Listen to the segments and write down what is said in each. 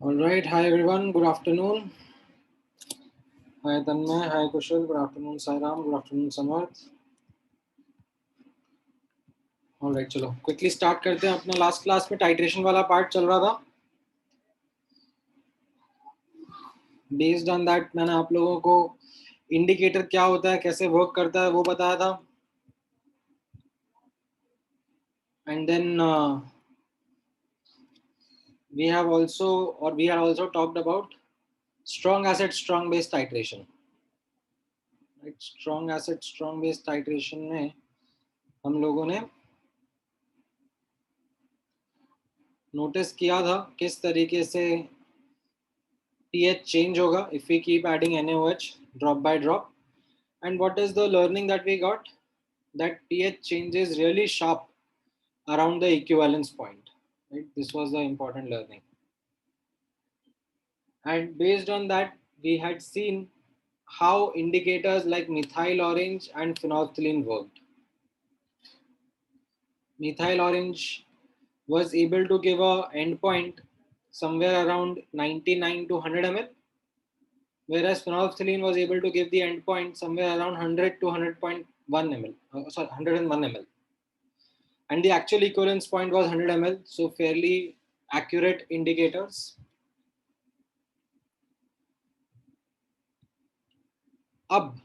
All right. Hi, everyone. Good afternoon. Hi, Tanmay. Hi, Kushal. Good afternoon, Sairam. Good afternoon, Samarth. All right, चलो quickly start करते हैं. अपना last class में titration वाला part चल रहा था. बेस्ड ऑन दैट मैंने आप लोगों को इंडिकेटर क्या होता है, कैसे वर्क करता है, वो बताया था. And then we are also talked about strong acid, strong base titration. Right? Strong acid, strong base titration में हम लोगों ने नोटिस किया था किस तरीके से pH change होगा if we keep adding NaOH drop by drop. And what is the learning that we got? That pH changes really sharp around the equivalence point. Right? This was the important learning. And based on that, we had seen how indicators like methyl orange and phenolphthalein worked. Methyl orange was able to give a endpoint somewhere around 99 to 100 ml, whereas phenolphthalein was able to give the endpoint somewhere around 100 to 100.1 ml, 101 ml. And the actual equivalence point was 100 ml, so fairly accurate indicators. अब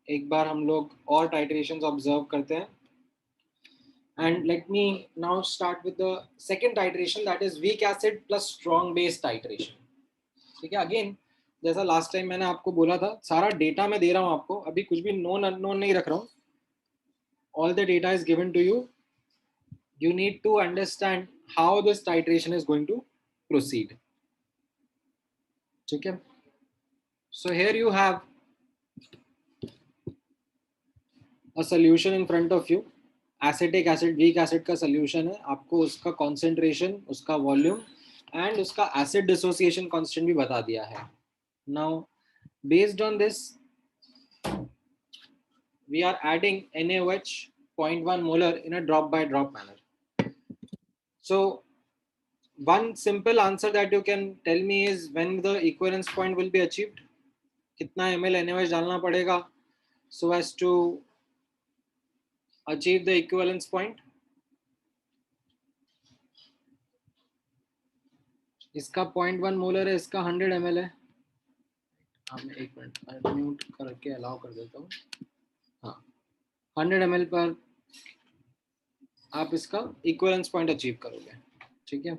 एक बार हम लोग और titrations observe करते हैं. And let me now start with the second titration, that is weak acid plus strong base titration. ठीक है. Again जैसा लास्ट टाइम मैंने आपको बोला था, सारा डेटा मैं दे रहा हूं आपको, अभी कुछ भी नोन अननोन नहीं रख रहा हूं. All the data is given to you. You need to understand how this titration is going to proceed. ठीक है. So here you have a solution in front of you. Acetic acid, weak acid का solution है. आपको उसका concentration, उसका volume and उसका acid dissociation constant भी बता दिया है. Now based on this we are adding NaOH 0.1 molar in a drop by drop manner. So one simple answer that you can tell me is when the equivalence point will be achieved. कितना ml NaOH डालना पड़ेगा so as to achieve the equivalence point? इसका 0.1 molar है, इसका 100 ml है. मैं एक minute mute करके अलाउ कर देता हूँ. हाँ, 100 ml पर आप इसका इक्विवेलेंस पॉइंट अचीव करोगे. ठीक है.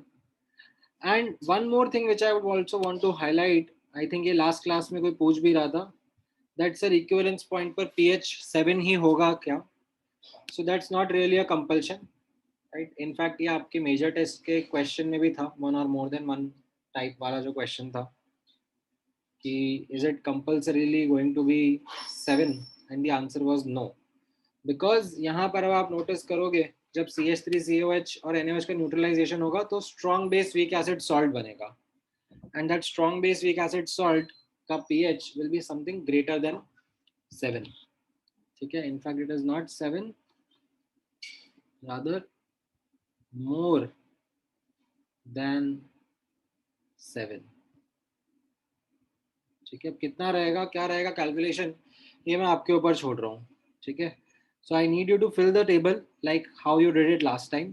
And one more thing which I would also want to highlight, I think ये लास्ट क्लास में कोई पूछ भी रहा था, दैट सर इक्विवेलेंस पॉइंट पर pH 7 ही होगा क्या? So that's not really a compulsion. Right. In fact ये आपके मेजर टेस्ट के क्वेश्चन में भी था, वन और मोर देन वन टाइप वाला जो क्वेश्चन था कि is it compulsorily going to be 7, and the answer was no. Because यहाँ पर अब आप नोटिस करोगे जब CH3COH और NaOH का न्यूट्रलाइजेशन होगा तो strong base weak acid salt बनेगा. And that strong base weak acid salt का pH will be something greater than 7. ठीक है. In fact it is not 7, rather more than 7. ठीक है. अब कितना रहेगा, क्या रहेगा कैलकुलेशन, ये मैं आपके ऊपर छोड़ रहा हूँ. ठीक है. So I need you to fill the table like how you did it last time.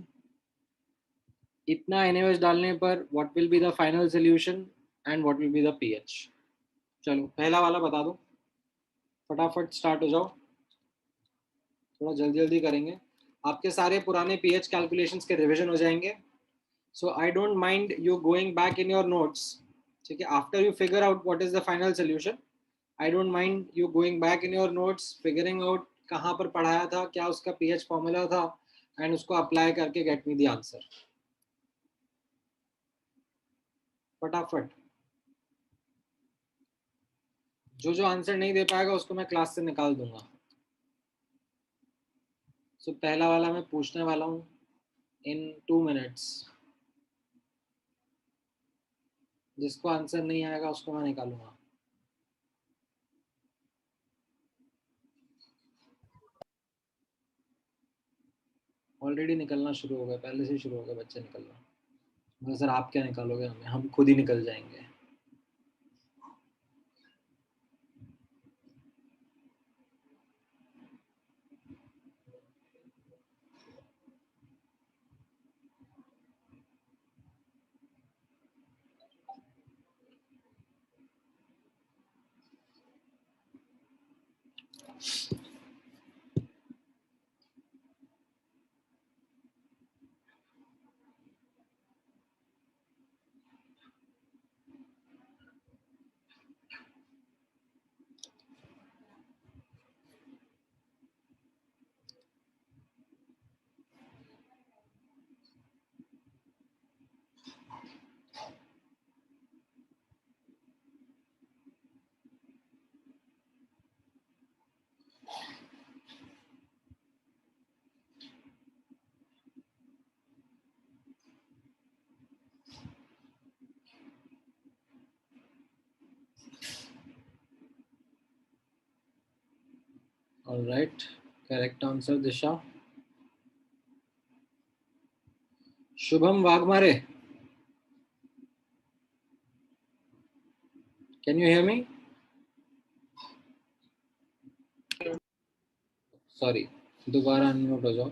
इतना NaOH डालने पर what will be the final solution and what will be the pH. चलो पहला वाला बता दो, फटाफट स्टार्ट हो जाओ. थोड़ा जल्दी जल्दी करेंगे, आपके सारे पुराने pH कैलकुलेशंस के रिवीजन हो जाएंगे. So I don't mind you going back in your notes. ठीक है. After you figure out what is the final solution, I don't mind you going back in your notes, figuring out कहाँ पर पढ़ाया था, क्या उसका pH फॉर्मूला था, and उसको अप्लाई करके गेट मी द आंसर. फटाफट. जो आंसर नहीं दे पाएगा उसको मैं क्लास से निकाल दूंगा. सो पहला वाला मैं पूछने वाला हूँ इन 2 मिनट्स. जिसको आंसर नहीं आएगा उसको मैं निकालूंगा. ऑलरेडी निकलना शुरू हो गया, पहले से शुरू हो गया बच्चे निकलना. सर आप क्या निकालोगे, हमें हम खुद ही निकल जाएंगे। Alright, correct answer Disha. Shubham Waghmare, can you hear me? Sorry, दोबारा अनम्यूट हो जाओ।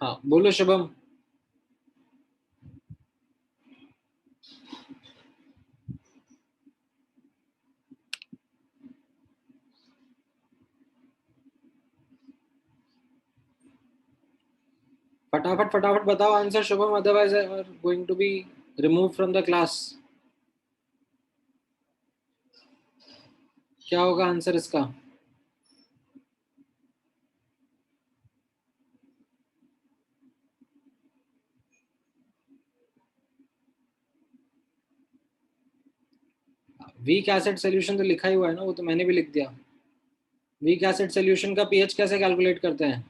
हाँ बोलो शुभम। फटाफट फटाफट बताओ answer Shubham, otherwise I are going to be remove from the class. क्या होगा आंसर इसका? वीक एसिड सोल्यूशन तो लिखा ही हुआ है ना, वो तो मैंने भी लिख दिया। वीक एसिड सोल्यूशन का पीएच कैसे कैलकुलेट करते हैं?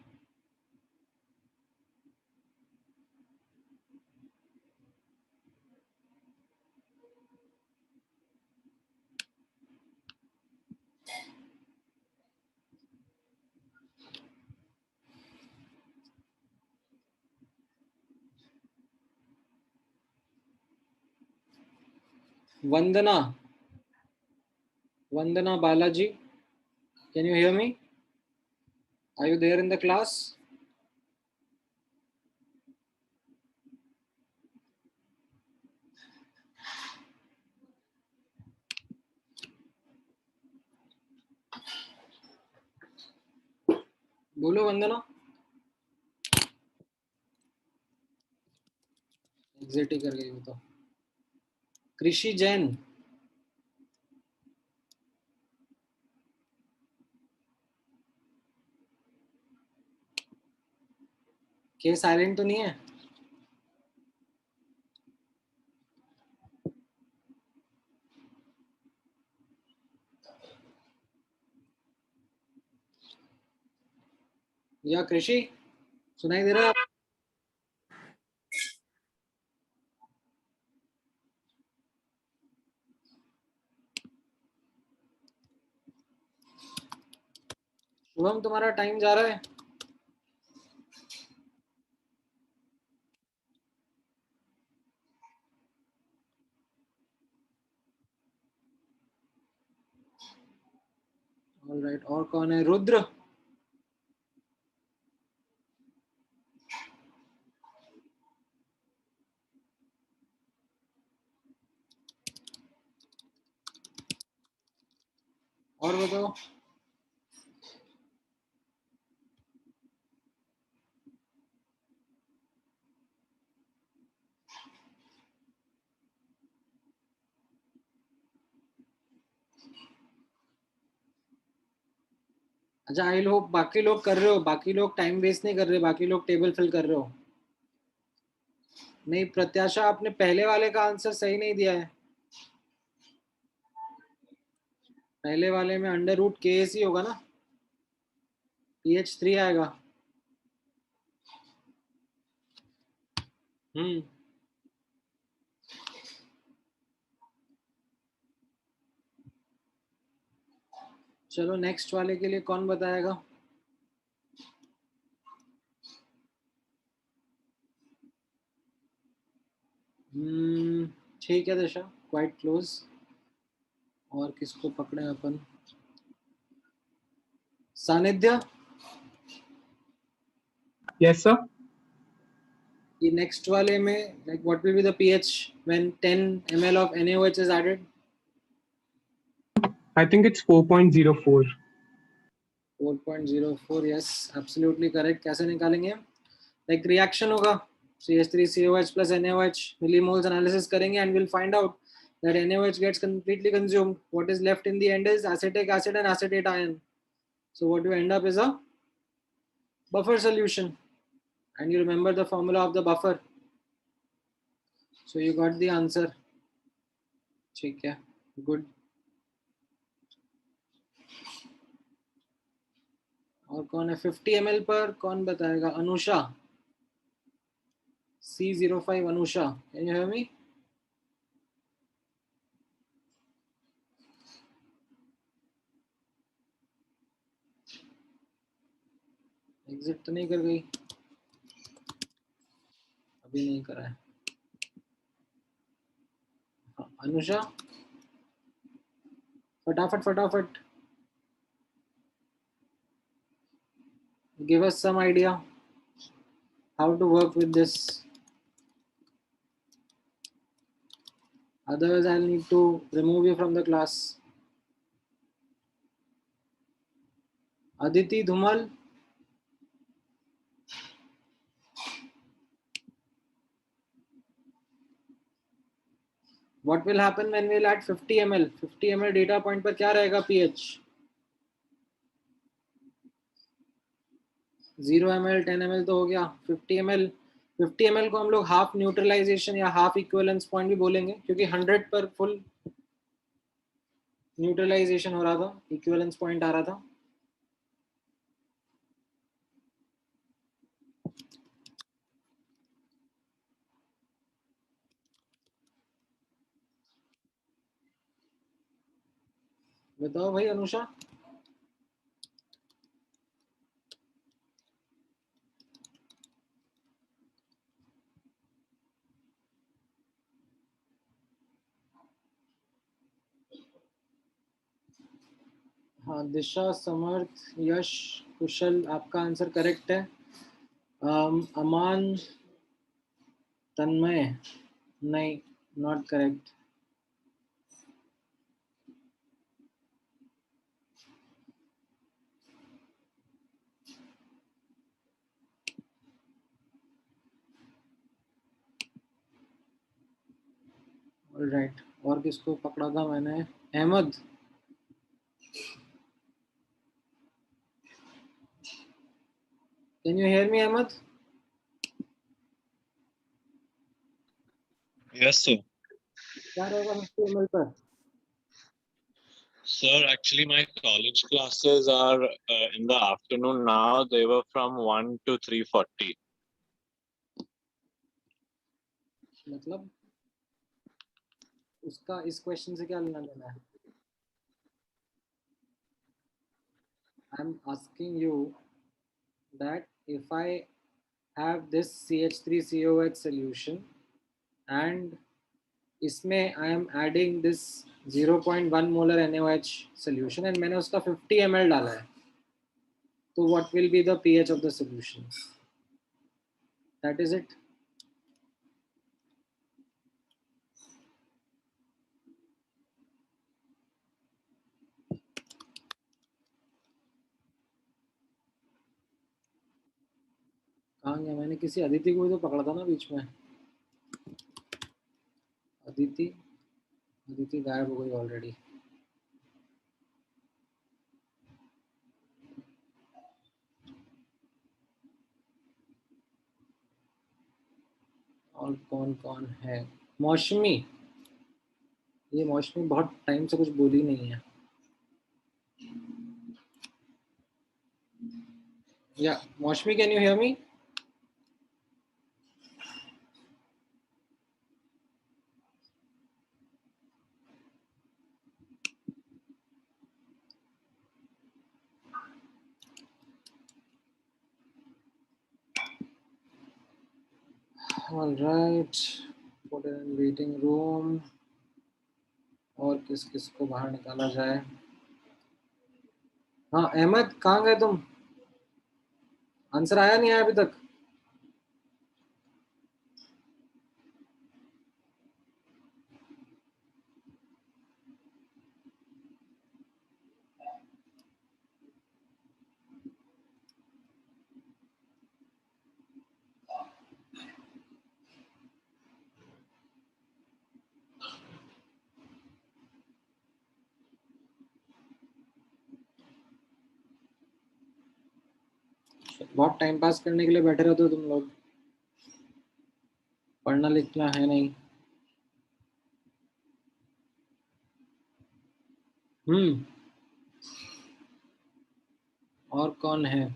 Vandana, Vandana Balaji, can you hear me? Are you there in the class? बोलो वंदना। एग्जिट ही कर गई वो तो। कृषि जैन, के साइलेंट तो नहीं है? या कृषि, सुनाई दे रहा है? शुभम तुम्हारा टाइम जा रहा है। ऑलराइट, और कौन है? रुद्र। और बताओ। अच्छा, आई होप बाकी लोग कर रहे हो, बाकी लोग टाइम वेस्ट नहीं कर रहे, बाकी लोग टेबल फिल कर रहे हो। नहीं प्रत्याशा, आपने पहले वाले का आंसर सही नहीं दिया है। पहले वाले में अंडर रूट के एस ही होगा ना, PH3 आएगा। हम्म। चलो नेक्स्ट वाले के लिए कौन बताएगा? ठीक है दिशा, क्वाइट क्लोज। और किसको पकड़े अपन? सानिध्य, Yes, sir. ये नेक्स्ट वाले में like what will be the pH when 10 ml of NaOH is added? I think it's 4.04. 4.04, yes, absolutely correct. कैसे निकालेंगे? Like reaction होगा, CH3COH plus NaOH, millimoles analysis करेंगे and we'll find out that NaOH gets completely consumed. What is left in the end is acetic acid and acetate ion. So what you end up is a buffer solution. And you remember the formula of the buffer. So you got the answer. ठीक है, good. और कौन है 50 ml पर? कौन बताएगा? Anusha, C05 Anusha. Can you hear me? Exit तो नहीं कर गई? अभी नहीं करा है। हाँ, अनुषा फटाफट फटाफट, give us some idea how to work with this. Otherwise I'll need to remove you from the class. Aditi Dhumal, what will happen when we'll add 50 ml? 50 ml data point पर क्या रहेगा pH? 0 ml 10 ml तो हो गया। 50 ml, 50 ml को हम लोग half neutralisation या हाफ इक्विवेलेंस पॉइंट भी बोलेंगे, क्योंकि 100 पर फुल न्यूट्रलाइजेशन हो रहा था, इक्विवेलेंस पॉइंट आ रहा था। बताओ भाई अनुषा। हाँ, दिशा, समर्थ, यश, कुशल, आपका आंसर करेक्ट है। अमान, तन्मय, नहीं, नॉट करेक्ट। ऑलराइट, और किसको पकड़ा था मैंने? Ahmed, can you hear me Ahmed? Yes, sir. क्या रहेगा 50 ml पर? Sir, actually, my college classes are in the afternoon now. They were from 1 to 3:40. मतलब उसका इस क्वेश्चन से क्या लेना देना है? I am asking you that if I have this CH3COH solution and इसमें I am adding this 0.1 molar NaOH solution and मैंने उसका 50 ml डाला है, तो what will be the pH of the solution? That is it. कहाँ गया? मैंने किसी अदिति को भी तो पकड़ा था ना बीच में। अदिति, अदिति गायब हो गई ऑलरेडी। और कौन कौन है? मौसमी, ये मौसमी बहुत टाइम से कुछ बोली नहीं है। या मौसमी, can you hear me? All right, put it in waiting room, और किस किस को बाहर निकाला जाए। हाँ अहमद, कहाँ गए तुम? आंसर आया नहीं है अभी तक? बहुत टाइम पास करने के लिए बैठे रहते हो तुम लोग, पढ़ना लिखना है नहीं। और कौन है?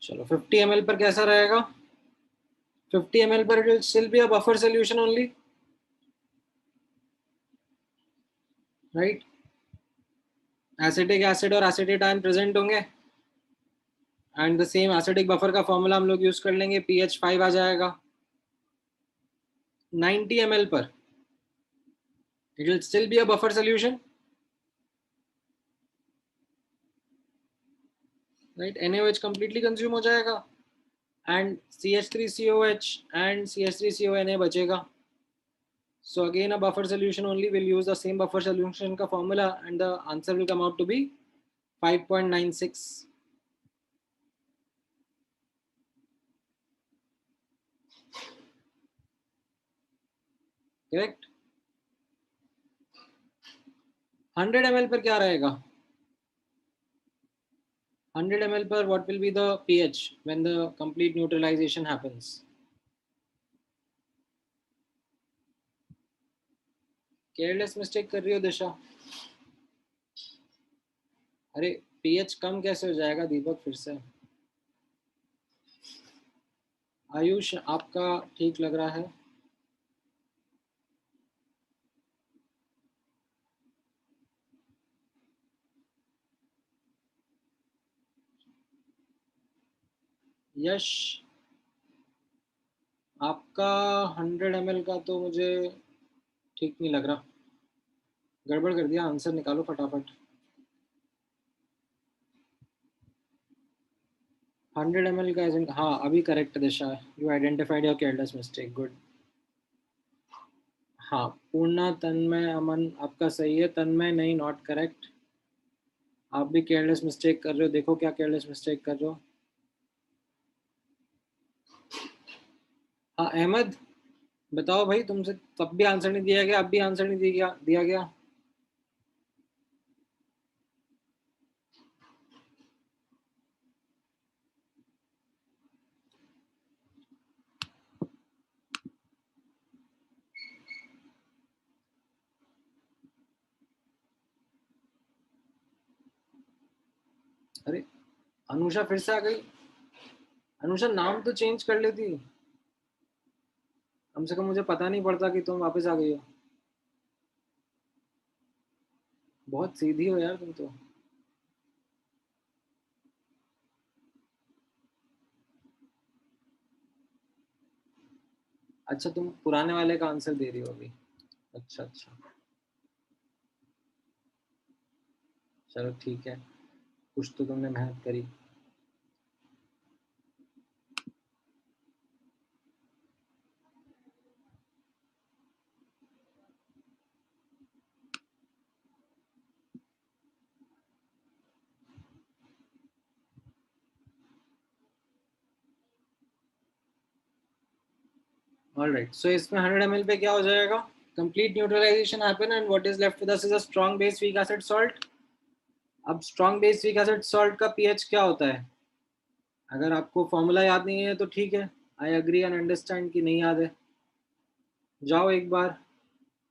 चलो 50 ml पर कैसा रहेगा? 50 ml पर it will still be a buffer solution only, right? Acetic acid और एसिटेट आयन प्रेजेंट होंगे, and the same acidic buffer का फॉर्मूला हम लोग यूज कर लेंगे, pH 5 आ जाएगा। 90 ml पर it will still be a buffer solution, right? NaOH completely consume हो जाएगा and CH3COH and CH3CONA बचेगा. So again a buffer solution only, will use the same buffer solution का formula and the answer will come out to be 5.96. Correct? 100 ml पर क्या रहेगा? 100 ml per, what will be the pH when the complete neutralization happens? Careless mistake कर रही हो दिशा? अरे pH कम कैसे हो जाएगा दीपक? फिर से आयुष आपका ठीक लग रहा है? यश आपका 100 ml का तो मुझे ठीक नहीं लग रहा, गड़बड़ कर दिया, आंसर निकालो फटाफट। 100 ml का हाँ अभी correct Disha, you identified your careless mistake, good. हाँ पूर्णा, तन्मय, अमन आपका सही है, तन्मय नहीं, नॉट करेक्ट। आप भी केयरलेस मिस्टेक कर रहे हो, देखो क्या केयरलेस मिस्टेक कर रहे हो। हाँ अहमद बताओ भाई, तुमसे तब भी आंसर नहीं दिया गया, अब भी आंसर नहीं दिया गया। अरे अनुषा फिर से आ गई। अनुषा नाम तो चेंज कर लेती, कम से कम मुझे पता नहीं पड़ता कि तुम वापस आ गई हो। बहुत सीधी हो यार तुम तो। अच्छा तुम पुराने वाले का आंसर दे रही हो अभी? अच्छा अच्छा, चलो ठीक है, कुछ तो तुमने मेहनत करी। ऑलराइट, सो इसमें 100 ml पे क्या हो जाएगा? Complete neutralisation happen and what is left with us is a strong base weak acid salt. अब strong base weak acid salt का पीएच क्या होता है? अगर आपको फॉर्मूला याद नहीं है तो ठीक है, आई एग्री एंड अंडरस्टैंड कि नहीं याद है। जाओ एक बार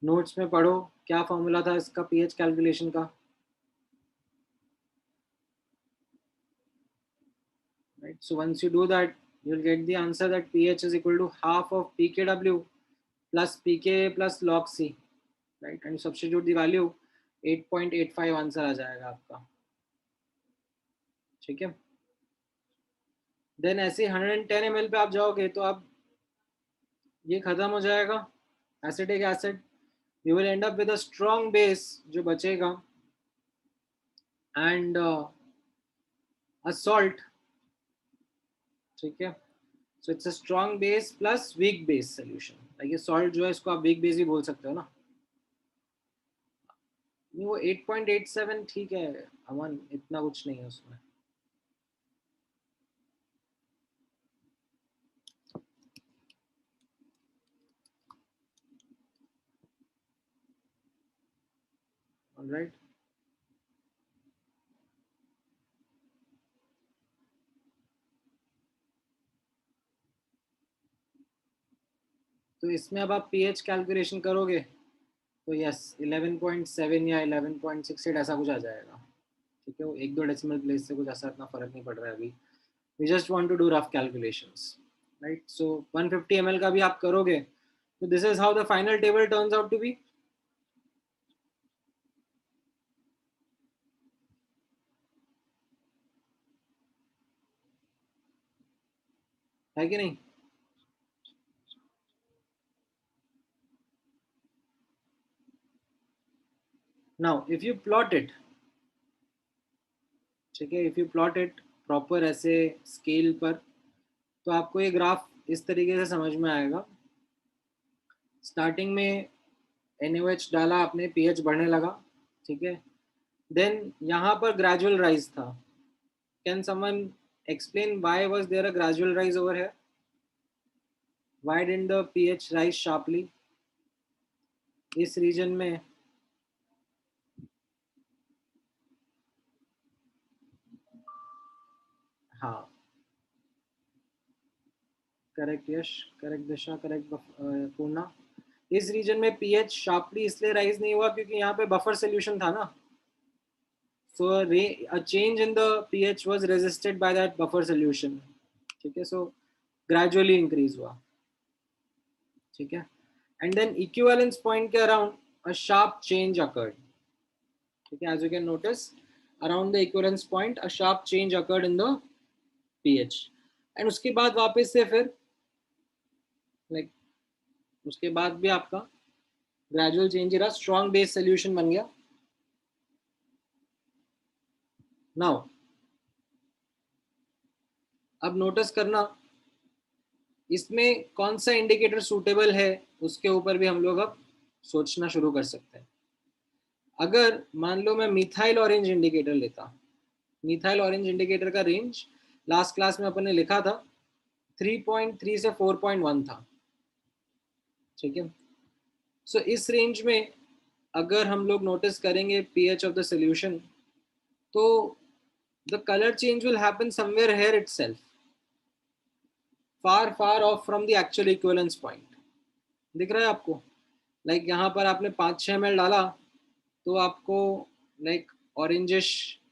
नोट्स में पढ़ो क्या फॉर्मूला था इसका पीएच कैलकुलेशन का। Right, so once you do that you'll get the answer that pH is equal to half of pKw plus pK plus log C, right? And substitute the value, 8.85 answer आ जाएगा आपका, ठीक है। Then ऐसे 110 ml पे आप जाओगे तो आप ये खत्म हो जाएगा acetic acid, you will and up with a strong base जो बचेगा, एंड अ सॉल्ट, ठीक है। So it's a strong base plus weak base solution. Like ये सॉल्ट जो है इसको आप वीक बेस भी बोल सकते हो ना। नहीं, वो 8.87 ठीक है अमन, इतना कुछ नहीं है उसमें। ऑलराइट, तो इसमें अब आप pH कैलकुलेशन करोगे तो यस 11.7 या 11.68 ऐसा कुछ आ जाएगा, ठीक है। वो 1-2 डेसिमल प्लेस से कुछ ऐसा इतना फर्क नहीं पड़ रहा है अभी। We just want to do rough calculations, right. So 150 ml का भी आप करोगे तो this is how the final table turns out to be. है कि नहीं? Now if you plot it, ठीक है, if you plot it proper ऐसे स्केल पर, तो आपको ये ग्राफ इस तरीके से समझ में आएगा। स्टार्टिंग में NaOH डाला आपने, pH बढ़ने लगा, ठीक है। देन यहाँ पर ग्रेजुअल राइज था। Can someone explain why was there a gradual rise over here? Why didn't the pH rise sharply इस रीजन में? हाँ, correct Yash, correct Disha, correct Purna. इस रीजन में pH शार्पली इसलिए राइज नहीं हुआ क्योंकि यहाँ पे बफर सोल्यूशन था ना। So a change in the pH was resisted by that buffer solution, ठीक है। So gradually increase हुआ, ठीक है। And then equivalence point के around a sharp change occurred, ठीक है। As you can notice, around the equivalence point a sharp change occurred in the pH, and उसके बाद वापस से फिर like उसके बाद भी आपका gradual change रहा, strong base solution बन गया। Now अब नोटिस करना इसमें कौन सा इंडिकेटर सूटेबल है, उसके ऊपर भी हम लोग अब सोचना शुरू कर सकते हैं। अगर मान लो मैं मिथाइल ऑरेंज इंडिकेटर लेता, मिथाइल ऑरेंज इंडिकेटर का रेंज लास्ट क्लास में अपन ने लिखा था 3.3 से 4.1 था, ठीक है। सो इस रेंज में अगर हम लोग नोटिस करेंगे pH ऑफ द सोल्यूशन, तो the colour change will happen somewhere here itself, far far of from the actual equivalence point. दिख रहा है आपको? लाइक यहाँ पर आपने 5-6 ml डाला तो आपको लाइक ऑरेंजिश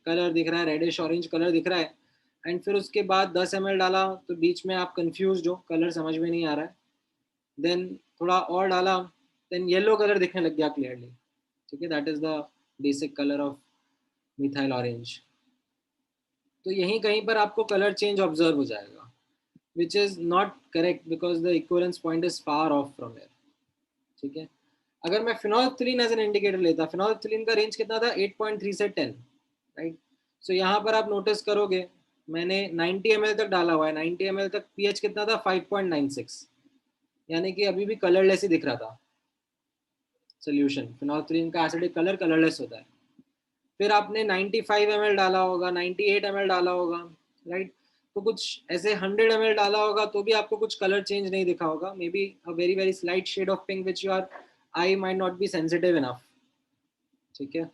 कलर दिख रहा है, रेडिश ऑरेंज कलर दिख रहा है। एंड फिर उसके बाद 10 ml डाला तो बीच में आप कंफ्यूज हो, कलर समझ में नहीं आ रहा है। देन थोड़ा और डाला, देन येलो कलर दिखने लग गया क्लियरली, ठीक है। That is the basic colour of methyl orange. तो यहीं कहीं पर आपको कलर चेंज ऑब्जर्व हो जाएगा, which is not correct because the equivalence point is far of from here, ठीक है। अगर मैं फिनोल्फ्थलीन एज एन इंडिकेटर लेता, फिनोल्फ्थलीन का रेंज कितना था? 8.3 से 10, राइट। सो यहाँ पर आप नोटिस करोगे मैंने 90 ml तक डाला हुआ है, 90 ml तक pH कितना था? 5.96, यानी कि अभी भी कलरलेस ही दिख रहा था सोल्यूशन। फिनोल्फ्थलीन का एसिडिक कलर कलरलेस होता है। फिर आपने 95 ml डाला होगा, 98 ml डाला होगा, राइट। तो कुछ ऐसे 100 ml डाला होगा तो भी आपको कुछ कलर चेंज नहीं दिखा होगा, maybe a very very slight shade of pink which your eye might not be sensitive enough, ठीक है।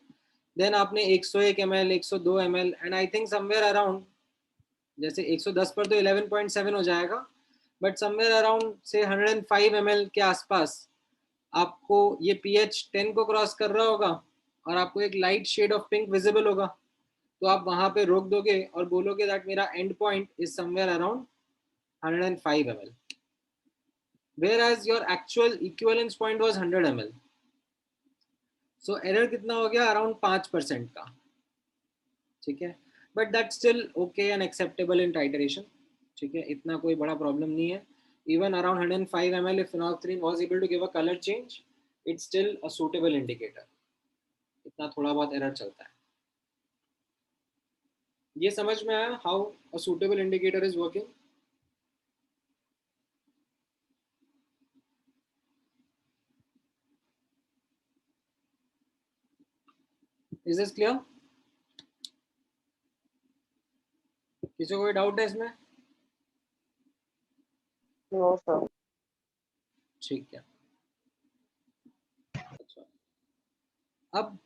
देन आपने 101 ml, 102 ml and I think somewhere around, जैसे 110 पर तो 11.7 हो जाएगा, बट समवेयर अराउंड से 105 ml के आसपास आपको ये pH 10 को क्रॉस कर रहा होगा और आपको एक light shade of pink visible होगा। तो आप वहां पे रोक दोगे और बोलोगे दैट मेरा and point is somewhere around 105 ml, whereas your actual equivalence point was 100 ml. So error कितना हो गया? Around 5% का, ठीक है, but that's still okay and acceptable in titration, ठीक है, इतना कोई बड़ा problem नहीं है. Even around 105 ml, if phenolphthalein was able to give a color change, it's still a suitable indicator. इतना थोड़ा बहुत error चलता है. ये समझ में आया how a suitable indicator is working? Is this clear? किसी को कोई डाउट है इसमें? No sir. ठीक है. अच्छा, अब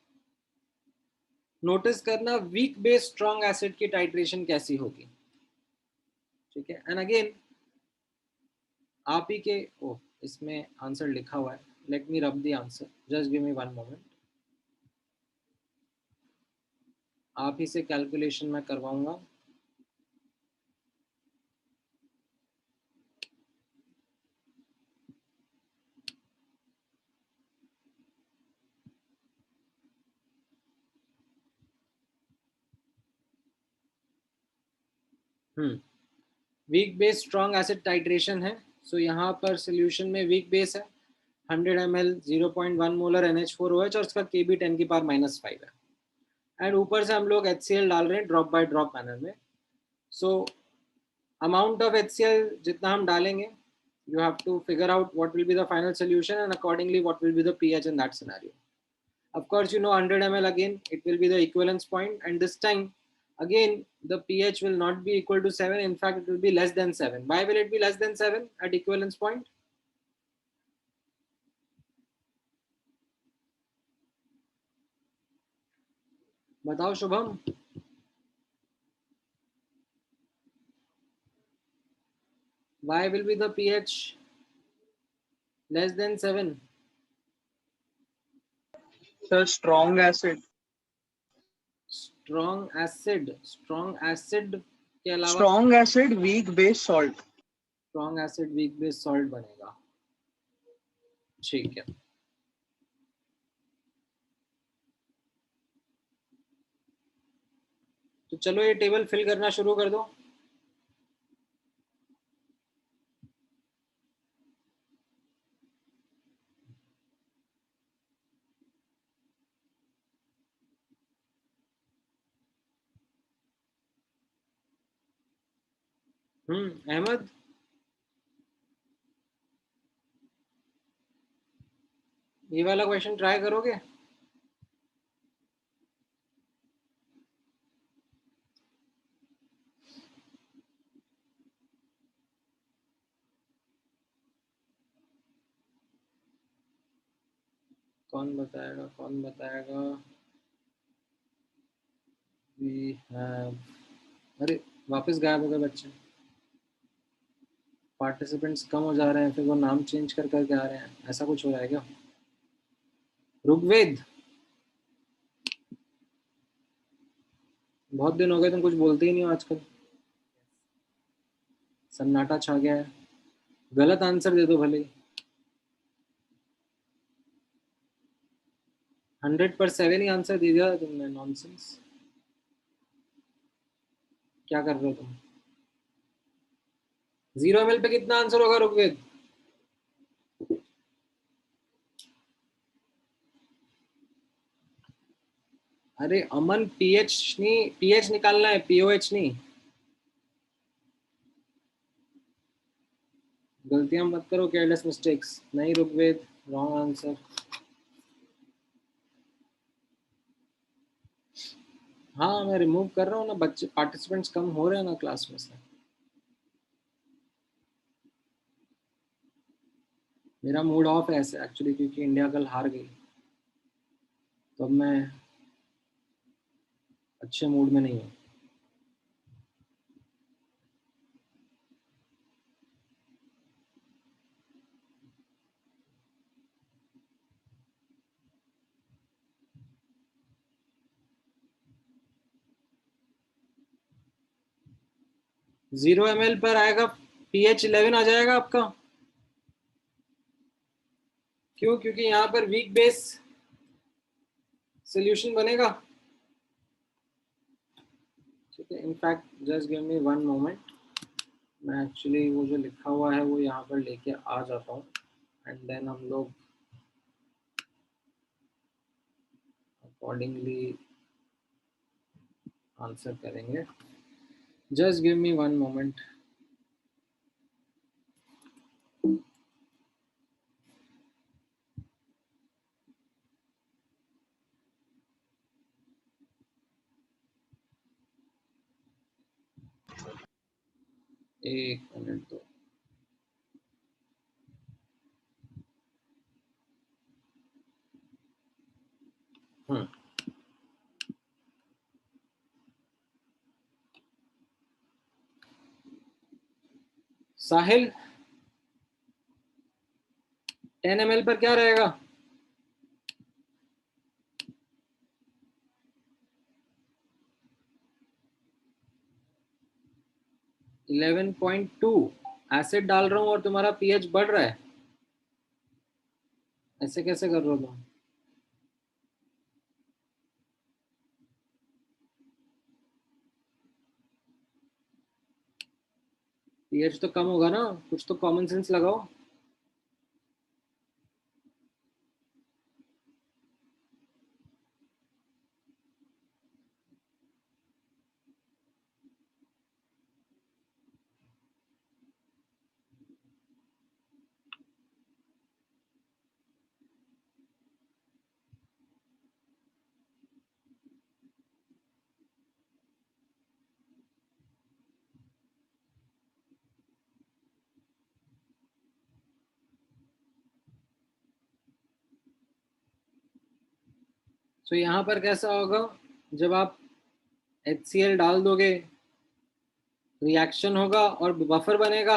नोटिस करना वीक बेस स्ट्रॉन्ग एसिड की टाइट्रेशन कैसी होगी, ठीक है. एंड अगेन आप ही के इसमें आंसर लिखा हुआ है. लेट मी रब the answer, just give me 1 moment. आप ही से कैलकुलेशन मैं करवाऊंगा. Week base strong acid titration है. सो यहाँ पर सोल्यूशन में वीक बेस है 100 ml 0.1 मोलर NH4OH और उसका Kb 10 की पावर -5 है. एंड ऊपर से हम लोग HCl डाल रहे हैं ड्रॉप बाय ड्रॉप मैनर में. सो अमाउंट ऑफ HCl जितना हम डालेंगे, you have to figure out what will be the final solution and accordingly what will be the pH in that scenario. Of course, you know 100 ml again, it will be the equivalence point, and this time again the pH will not be equal to 7. In fact, it will be less than 7. Why will it be less than 7 at equivalence point? बताओ Shubham. Why will be the pH less than 7? Sir strong acid Strong acid के अलावा strong acid weak base salt. Strong acid weak base salt बनेगा, ठीक है. तो चलो ये table fill करना शुरू कर दो. अहमद, ये वाला क्वेश्चन ट्राई करोगे? कौन बताएगा, कौन बताएगा? We have... अरे वापस गायब हो गए बच्चे. पार्टिसिपेंट्स कम हो जा रहे हैं, फिर वो नाम चेंज कर करके आ रहे हैं. ऐसा कुछ हो रहा है क्या? ऋग्वेद, बहुत दिन हो गए, तुम कुछ बोलते ही नहीं हो आजकल. सन्नाटा छा गया है. गलत आंसर दे दो भले ही. 100 पर 7 ही आंसर दे दिया तुमने. नॉनसेंस. क्या कर रहे हो तुम? 0 ml पे कितना आंसर होगा ऋग्वेद? अरे अमन, पीएच नहीं, पीएच निकालना है, पीओएच नहीं. गलतियां मत करो, केयरलेस मिस्टेक्स नहीं. Rigved wrong answer. हाँ मैं रिमूव कर रहा हूँ ना, बच्चे पार्टिसिपेंट्स कम हो रहे हैं ना क्लास में से. मेरा मूड ऑफ है ऐसे एक्चुअली, क्योंकि इंडिया कल हार गई, तो अब मैं अच्छे मूड में नहीं हूँ. जीरो ml पर आएगा pH 11 आ जाएगा आपका। क्यों? क्योंकि यहाँ पर वीक बेस सोल्यूशन बनेगा। ठीक है, in fact just give me 1 moment, मैं एक्चुअली वो जो लिखा हुआ है वो यहाँ पर लेके आ जाता हूँ एंड देन हम लोग अकॉर्डिंगली आंसर करेंगे। Just give me 1 moment. एक मिनट दो। साहिल 10 ml पर क्या रहेगा? इलेवन पॉइंट टू एसिड डाल रहा हूँ और तुम्हारा पीएच बढ़ रहा है, ऐसे कैसे कर रहे हो तुम? पीएच तो कम होगा ना, कुछ तो कॉमन सेंस लगाओ। तो यहाँ पर कैसा होगा, जब आप HCl डाल दोगे रिएक्शन होगा और बफर बनेगा,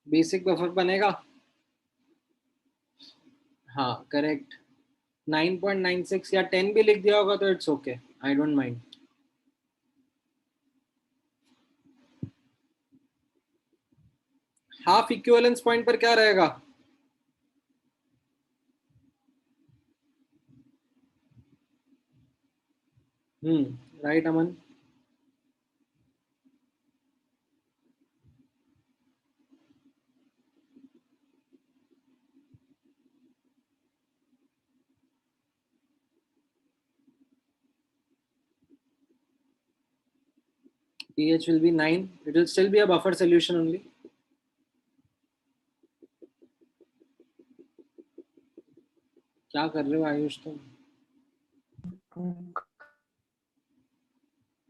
बेसिक बफर बनेगा। हाँ करेक्ट, 9.96 या 10 भी लिख दिया होगा तो it's okay, I don't mind. Half equivalence point पर क्या रहेगा? Right Aman. pH will be 9, it will still be a buffer solution only. क्या कर रहे हो आयुष तुम?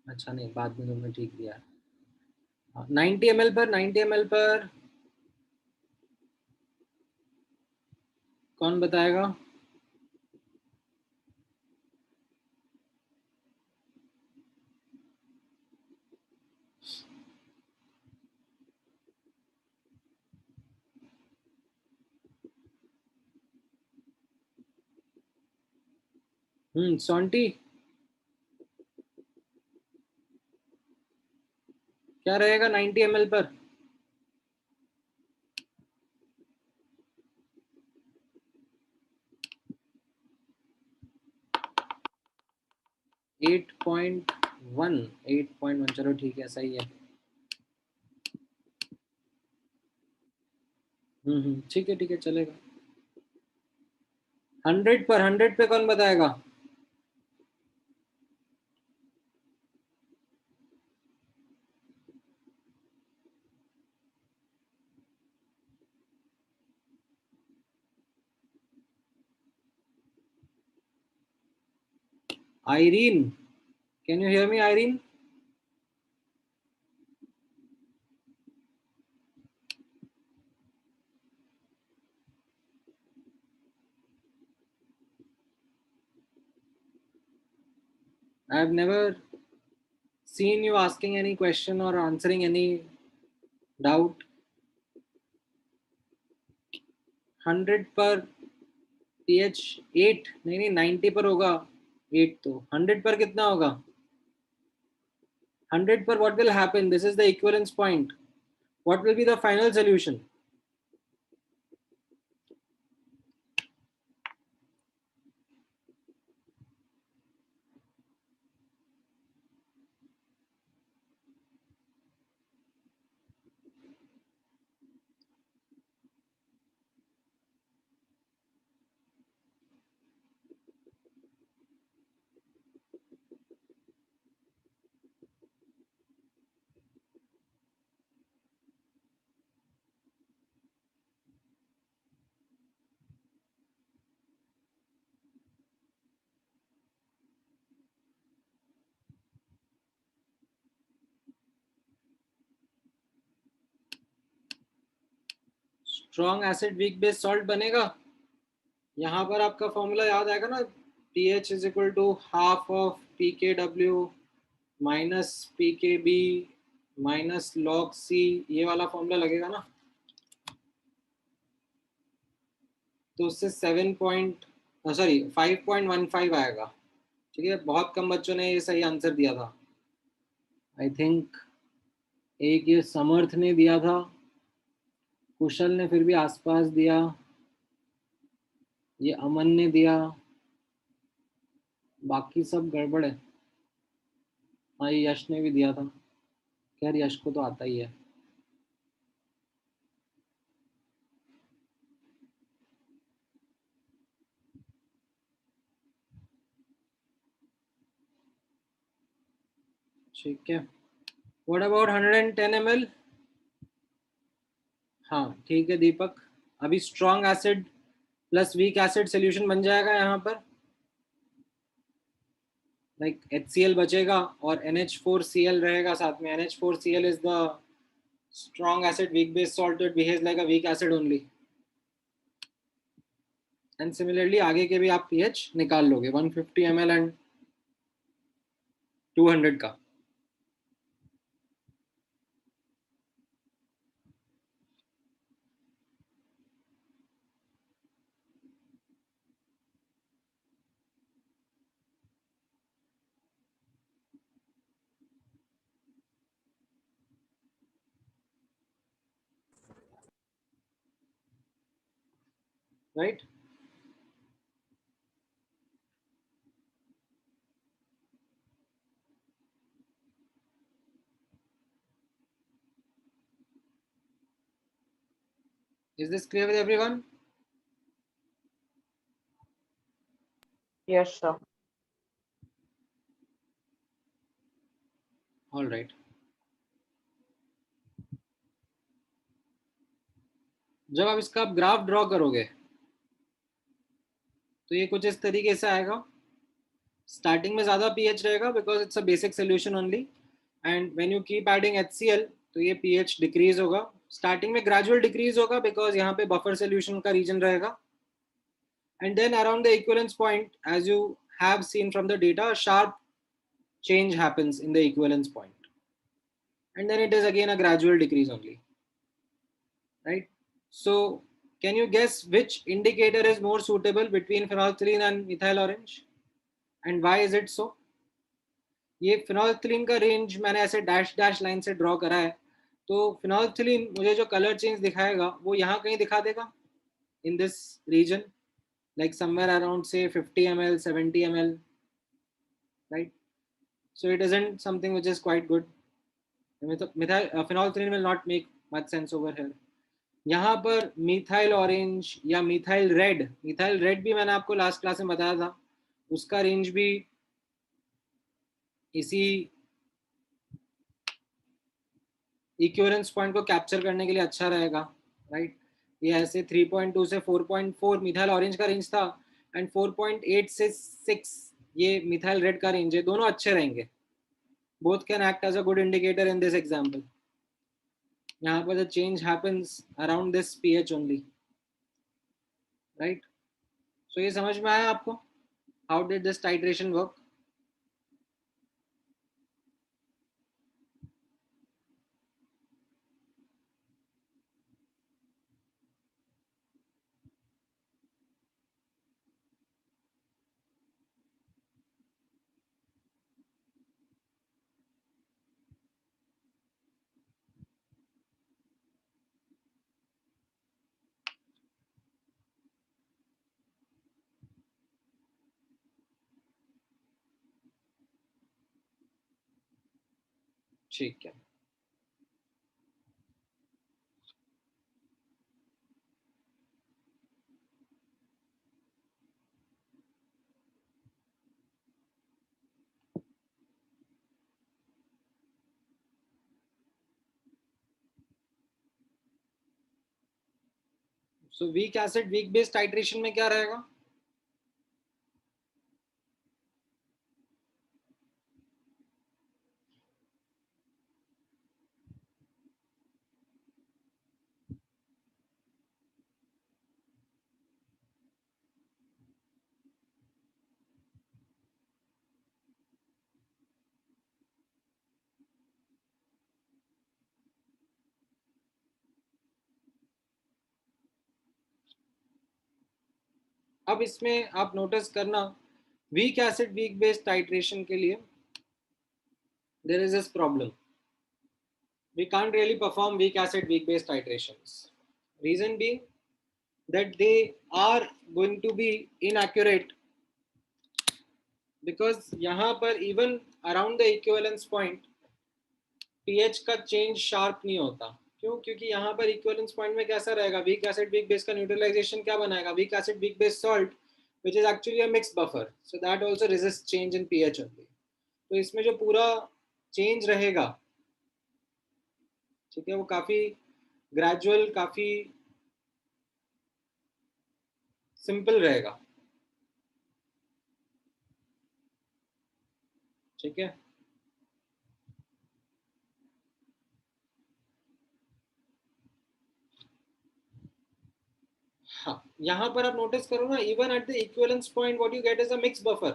अच्छा नहीं, बाद में तुमने ठीक दिया। 90 ml पर, 90 ml पर कौन बताएगा? सॉन्टी क्या रहेगा 90 ml पर? एट पॉइंट वन, चलो ठीक है, सही है। ठीक है ठीक है, चलेगा। 100 पर, 100 पे कौन बताएगा? Irene, can you hear me, Irene? I have never seen you asking any question or answering any doubt. 100 पर pH 8, नहीं 90 पर होगा 8, तो 100 पर कितना होगा? 100 पर what will happen? This is the equivalence point. What will be the final solution? Strong acid weak base salt बनेगा। यहाँ पर आपका फॉर्मूला याद आएगा ना, pH is equal to half of pKw minus pKb minus log C, ये वाला formula लगेगा ना। तो उससे 5.15 आएगा। ठीक है, बहुत कम बच्चों ने ये सही आंसर दिया था। आई थिंक एक ये समर्थ ने दिया था, कुशल ने फिर भी आसपास दिया, ये अमन ने दिया, बाकी सब गड़बड़ है। हाँ, ये यश ने भी दिया था। खैर यश को तो आता ही है। ठीक है, व्हाट अबाउट 110 ml? हाँ ठीक है दीपक, अभी strong acid plus week acid solution बन जाएगा यहाँ पर। लाइक HCl बचेगा और NH4Cl रहेगा साथ में। NH4Cl is the strong acid weak base salt, it behaves like a weak acid only. And similarly आगे के भी आप pH निकाल लोगे 150 ml and 200 का। Right? Is this clear with everyone? Yes, sir. All right. जब आप इसका ग्राफ ड्रॉ करोगे तो ये कुछ इस तरीके से आएगा। स्टार्टिंग में ज़्यादा pH रहेगा because it's a basic solution only, and when you keep adding HCl तो ये pH डिक्रीज होगा। स्टार्टिंग में ग्रेजुअल डिक्रीज होगा बिकॉज यहाँ पे बफर सोल्यूशन का रीजन रहेगा, and then around the equivalence point, as you have seen from the data, a sharp change happens in the equivalence point, and then it is again a gradual decrease only, right? So can you guess which indicator is more suitable between phenolphthalein and methyl orange, and why is it so? ये phenolphthalein का range मैंने ऐसे dash dash line से draw करा है, तो phenolphthalein मुझे जो कलर चेंज दिखाएगा वो यहाँ कहीं दिखा देगा in this region, like somewhere around say 50 ml 70 ml, right? So it isn't something which is quite good. Phenolphthalein will not make much sense over here. यहाँ पर मिथाइल ऑरेंज या मिथाइल रेड भी मैंने आपको लास्ट क्लास में बताया था, उसका रेंज भी इसी इक्विवेलेंस पॉइंट को कैप्चर करने के लिए अच्छा रहेगा, राइट? ये ऐसे 3.2 से 4.4 मिथाइल ऑरेंज का रेंज था, एंड 4.8 से 6 ये मिथाइल रेड का रेंज है। दोनों अच्छे रहेंगे, both can act as a good indicator in this example. यहाँ पर the change happens around this pH only, right? So ये समझ में आया आपको? How did this titration work? ठीक है, so weak acid weak base titration में क्या रहेगा? अब इसमें आप नोटिस करना, weak acid weak base titration के लिए there is this problem. We can't really perform weak acid weak base titrations. Reason being that they are going to be inaccurate because यहाँ पर even around the equivalence point pH का change sharp नहीं होता. क्यों? क्योंकि यहाँ पर equivalence point में कैसा रहेगा, वीक एसिड वीक बेस का न्यूट्रलाइजेशन क्या बनाएगा, weak acid weak base salt which is actually a mixed buffer, so that also resists change in pH only. तो इसमें जो पूरा चेंज रहेगा, ठीक है, वो काफी ग्रेजुअल, काफी सिंपल रहेगा. ठीक है, हाँ, यहाँ पर आप नोटिस करो ना, even at the equivalence point what you get is a mix buffer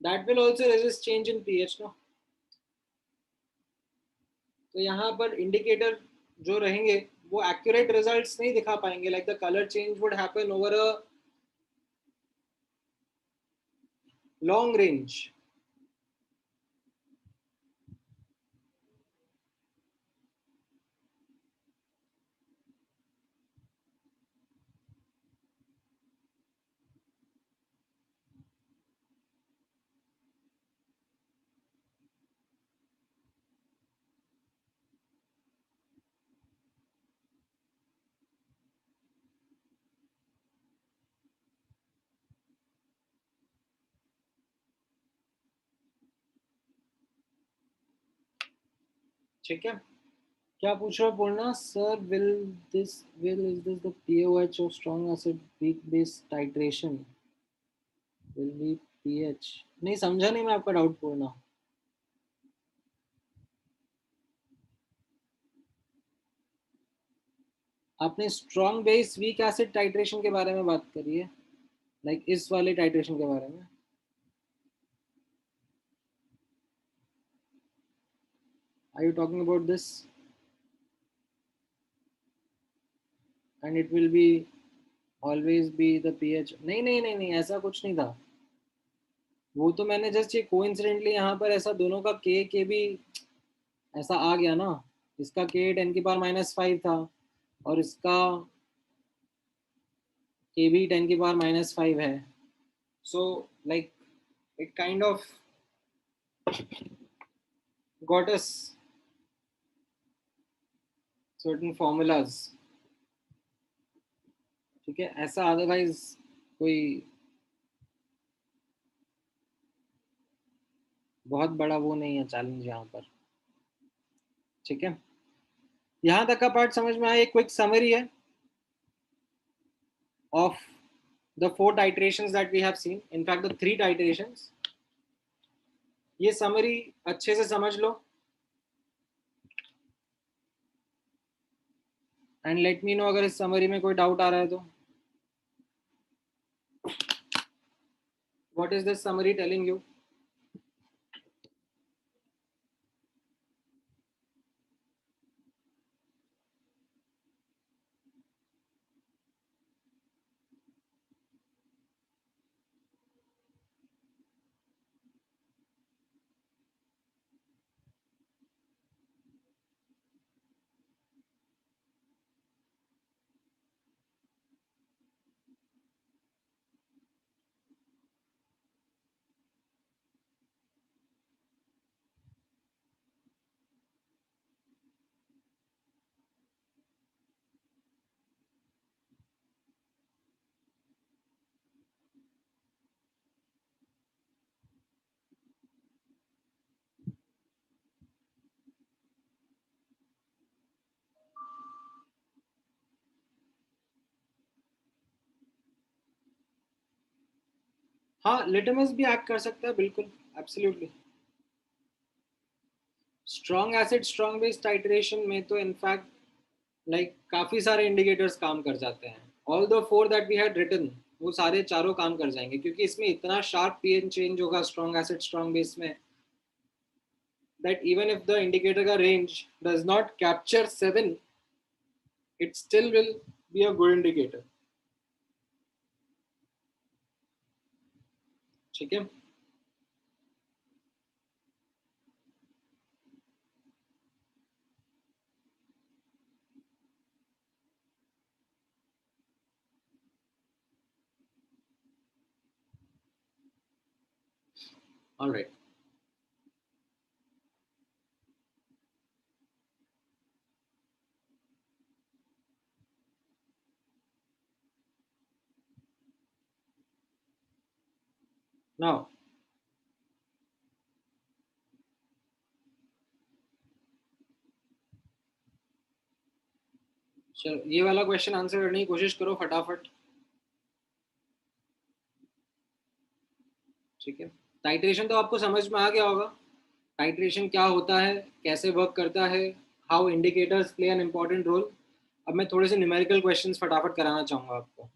that will also resist change in pH ना. तो यहाँ पर इंडिकेटर जो रहेंगे वो एक्यूरेट रिजल्ट्स नहीं दिखा पाएंगे, like the colour change would happen over a long range. ठीक है, क्या पूछ रहे हो Purna sir? Will is this the pOH of strong acid weak base titration will be pH? नहीं समझा, नहीं मैं आपका डाउट पूर्णा. आपने strong base weak acid titration के बारे में बात करी है, लाइक इस वाले टाइट्रेशन के बारे में. Are you talking about this? And it will be always be the pH? नहीं नहीं नहीं नहीं, ऐसा कुछ नहीं था. वो तो मैंने जस्ट ये कोइंसिडेंटली यहाँ पर ऐसा दोनों का के भी ऐसा आ गया ना. इसका के 10⁻⁻5 था और इसका के भी 10⁻⁻5 है. So like it kind of got us certain formulas. ठीक है, ऐसा अदरवाइज कोई बहुत बड़ा वो नहीं है चैलेंज यहाँ पर. ठीक है, यहाँ तक का पार्ट समझ में आया. एक क्विक समरी है of the 4 titrations that we have seen, in fact the 3 titrations. ये समरी अच्छे से समझ लो एंड लेट मी नो अगर इस समरी में कोई डाउट आ रहा है तो. What is this summary telling you? हाँ लिटमस भी एक्ट कर सकता है बिल्कुल, absolutely. Strong acid strong base titration में तो इनफैक्ट लाइक काफी सारे इंडिकेटर्स काम कर जाते हैं। All the four that we had written, वो सारे चारों काम कर जाएंगे, क्योंकि इसमें इतना शार्प पीएच चेंज होगा स्ट्रॉन्ग एसिड स्ट्रॉन्ग बेस में, that even if the indicator का range does not capture 7, it still will be a good indicator. ठीक है। All right. Now, चलो ये वाला क्वेश्चन आंसर करने की कोशिश करो फटाफट। ठीक है, टाइट्रेशन तो आपको समझ में आ गया होगा, टाइट्रेशन क्या होता है, कैसे वर्क करता है, how indicators play an important role. अब मैं थोड़े से न्यूमेरिकल क्वेश्चंस फटाफट कराना चाहूंगा आपको।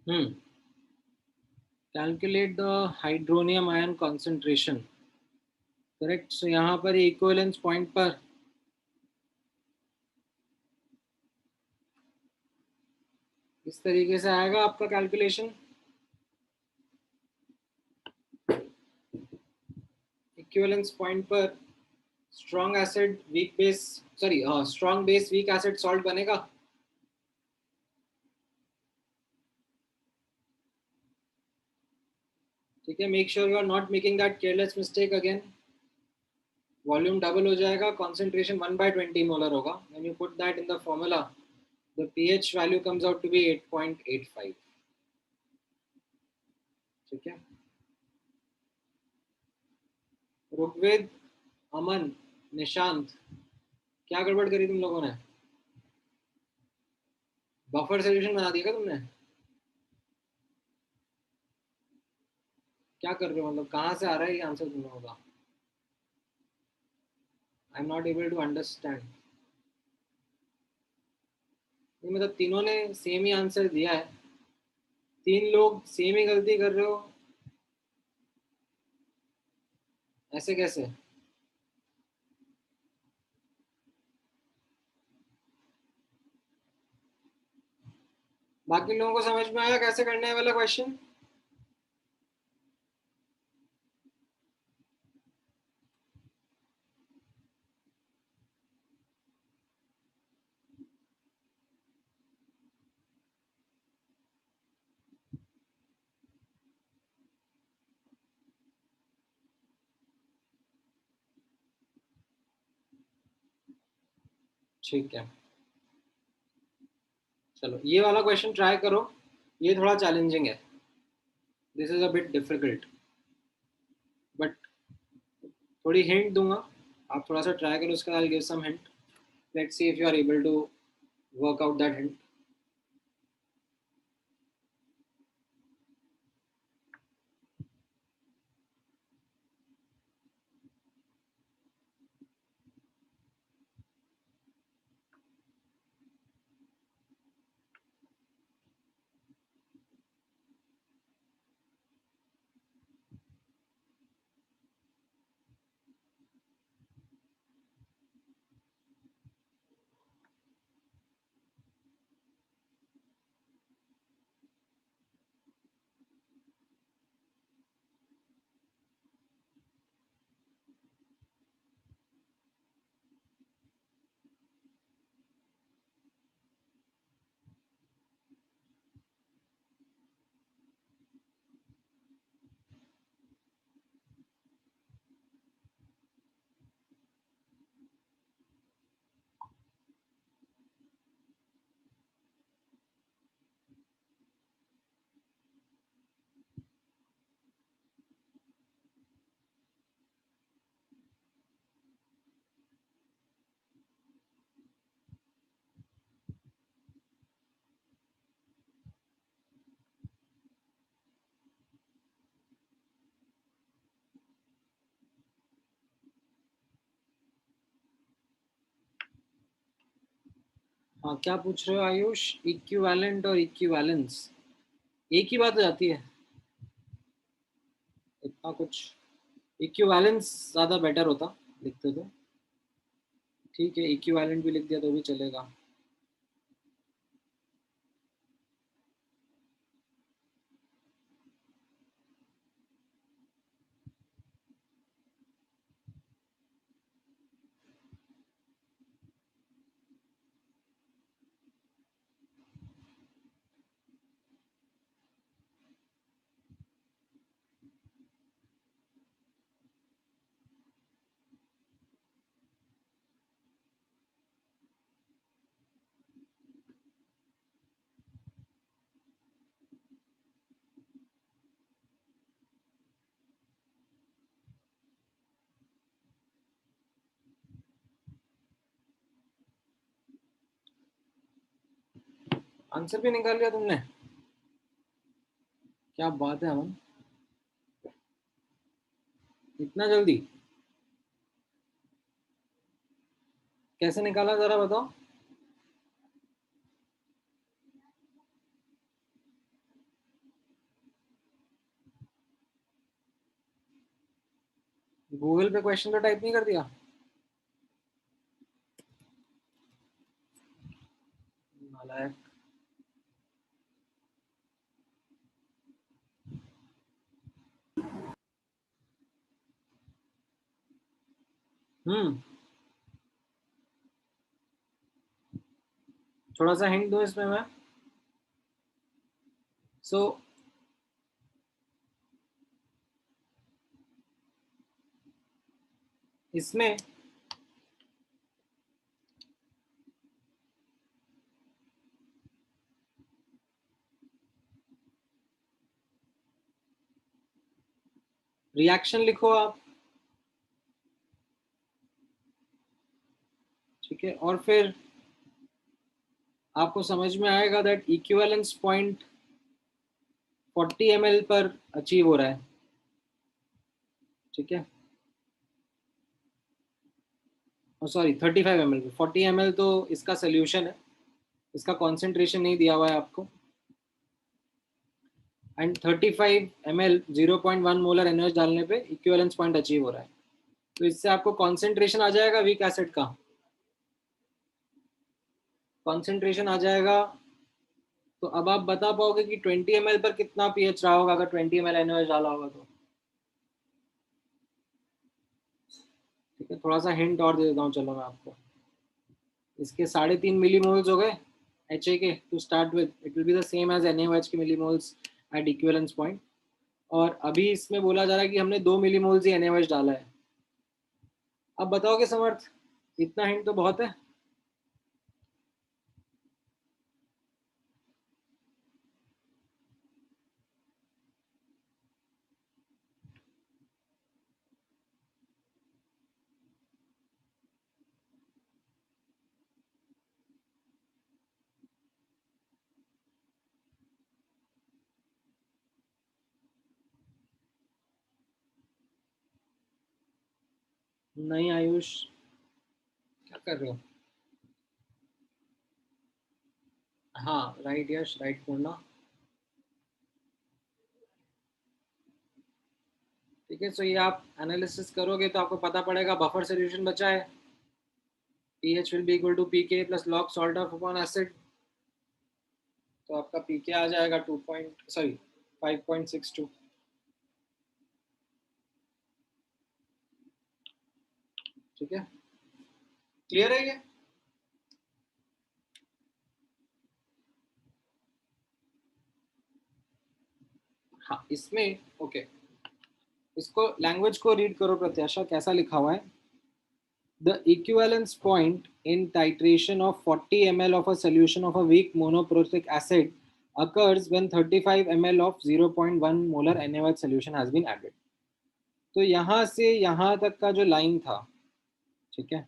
Calculate the hydronium ion concentration. Correct. So यहाँ पर इक्विवेलेंस पॉइंट पर इस तरीके से आएगा आपका कैलकुलेशन। इक्विवेलेंस पॉइंट पर strong acid weak base, sorry strong base weak acid salt बनेगा। ठीक है, make sure you are not making that careless mistake again. Volume double हो जाएगा, कॉन्सेंट्रेशन 1/20 मोलर होगा। When you put that in the formula, the pH value comes out to be 8.85। ठीक है, ऋग्वेद, अमन, निशांत, क्या गड़बड़ करी तुम लोगों ने? बफर सोल्यूशन बना दिया क्या तुमने? क्या कर रहे हो, मतलब कहाँ से आ रहा है ये आंसर तुम लोगों का? I am not able to understand. मतलब तीनों ने सेम ही आंसर दिया है, तीन लोग सेम ही गलती कर रहे हो, ऐसे कैसे? बाकी लोगों को समझ में आया कैसे करना है वाला क्वेश्चन? ठीक है, चलो ये वाला क्वेश्चन ट्राई करो, ये थोड़ा चैलेंजिंग है, this is a bit difficult, but थोड़ी हिंट दूंगा, आप थोड़ा सा ट्राई करो, उसका I give some hint, let's see if you are able to work out that hint. हाँ, क्या पूछ रहे हो आयुष? इक्विवेलेंट और इक्विवेलेंस एक ही बात हो जाती है? इतना कुछ, इक्विवेलेंस ज़्यादा बेटर होता लिखते तो, ठीक है इक्विवेलेंट भी लिख दिया तो भी चलेगा। आंसर भी निकाल लिया तुमने, क्या बात है अमन, इतना जल्दी कैसे निकाला जरा बताओ? गूगल पे क्वेश्चन तो टाइप नहीं कर दिया? नालायक। हम्म, थोड़ा सा हिंट दो इसमें मैं। सो इसमें रिएक्शन लिखो आप, ठीक है, और फिर आपको समझ में आएगा दैट इक्विवेलेंस पॉइंट 40 ml पर अचीव हो रहा है। ठीक है, सॉरी 35 ml पे, 40 ml तो इसका सोल्यूशन है, इसका कॉन्सेंट्रेशन नहीं दिया हुआ है आपको। एंड 35 ml 0.1 मोलर एनर्जी डालने पे इक्विवेलेंस पॉइंट अचीव हो रहा है। तो इससे आपको कॉन्सेंट्रेशन आ जाएगा वीक एसिड का, कॉन्सेंट्रेशन आ जाएगा। तो अब आप बता पाओगे कि 20 ml पर कितना पीएच रहा होगा अगर 20 ml एनर्जी डाला होगा तो। ठीक है, थोड़ा सा हिंट और दे देता हूँ, चलो मैं आपको। इसके 3.5 मिलीमोल्स हो गए HA के to start with, it will be the same as NaOH के मिलीमोल्स एट इक्विवेलेंस पॉइंट। और अभी इसमें बोला जा रहा है कि हमने 2 मिलीमोल्स ही NaOH डाला है। अब बताओगे समर्थ, इतना हिंट तो बहुत है। नहीं आयुष, क्या कर रहे हो? हाँ राइट यश, राइट पूर्णा। ठीक है, सो ये आप एनालिसिस करोगे तो आपको पता पड़ेगा बफर सोल्यूशन बचा है, pH will be equal to pK plus log salt of upon acid। तो आपका pK आ जाएगा 5.62। ठीक है, क्लियर है ये? हाँ इसमें ओके, इसको लैंग्वेज को रीड करो प्रत्याशा, कैसा लिखा हुआ है। The equivalence point in titration of 40 ml of a solution of a weak monoprotic acid occurs when 35 ml of 0.1 molar NaOH solution has been added। तो यहाँ से यहाँ तक का जो लाइन था, ठीक है,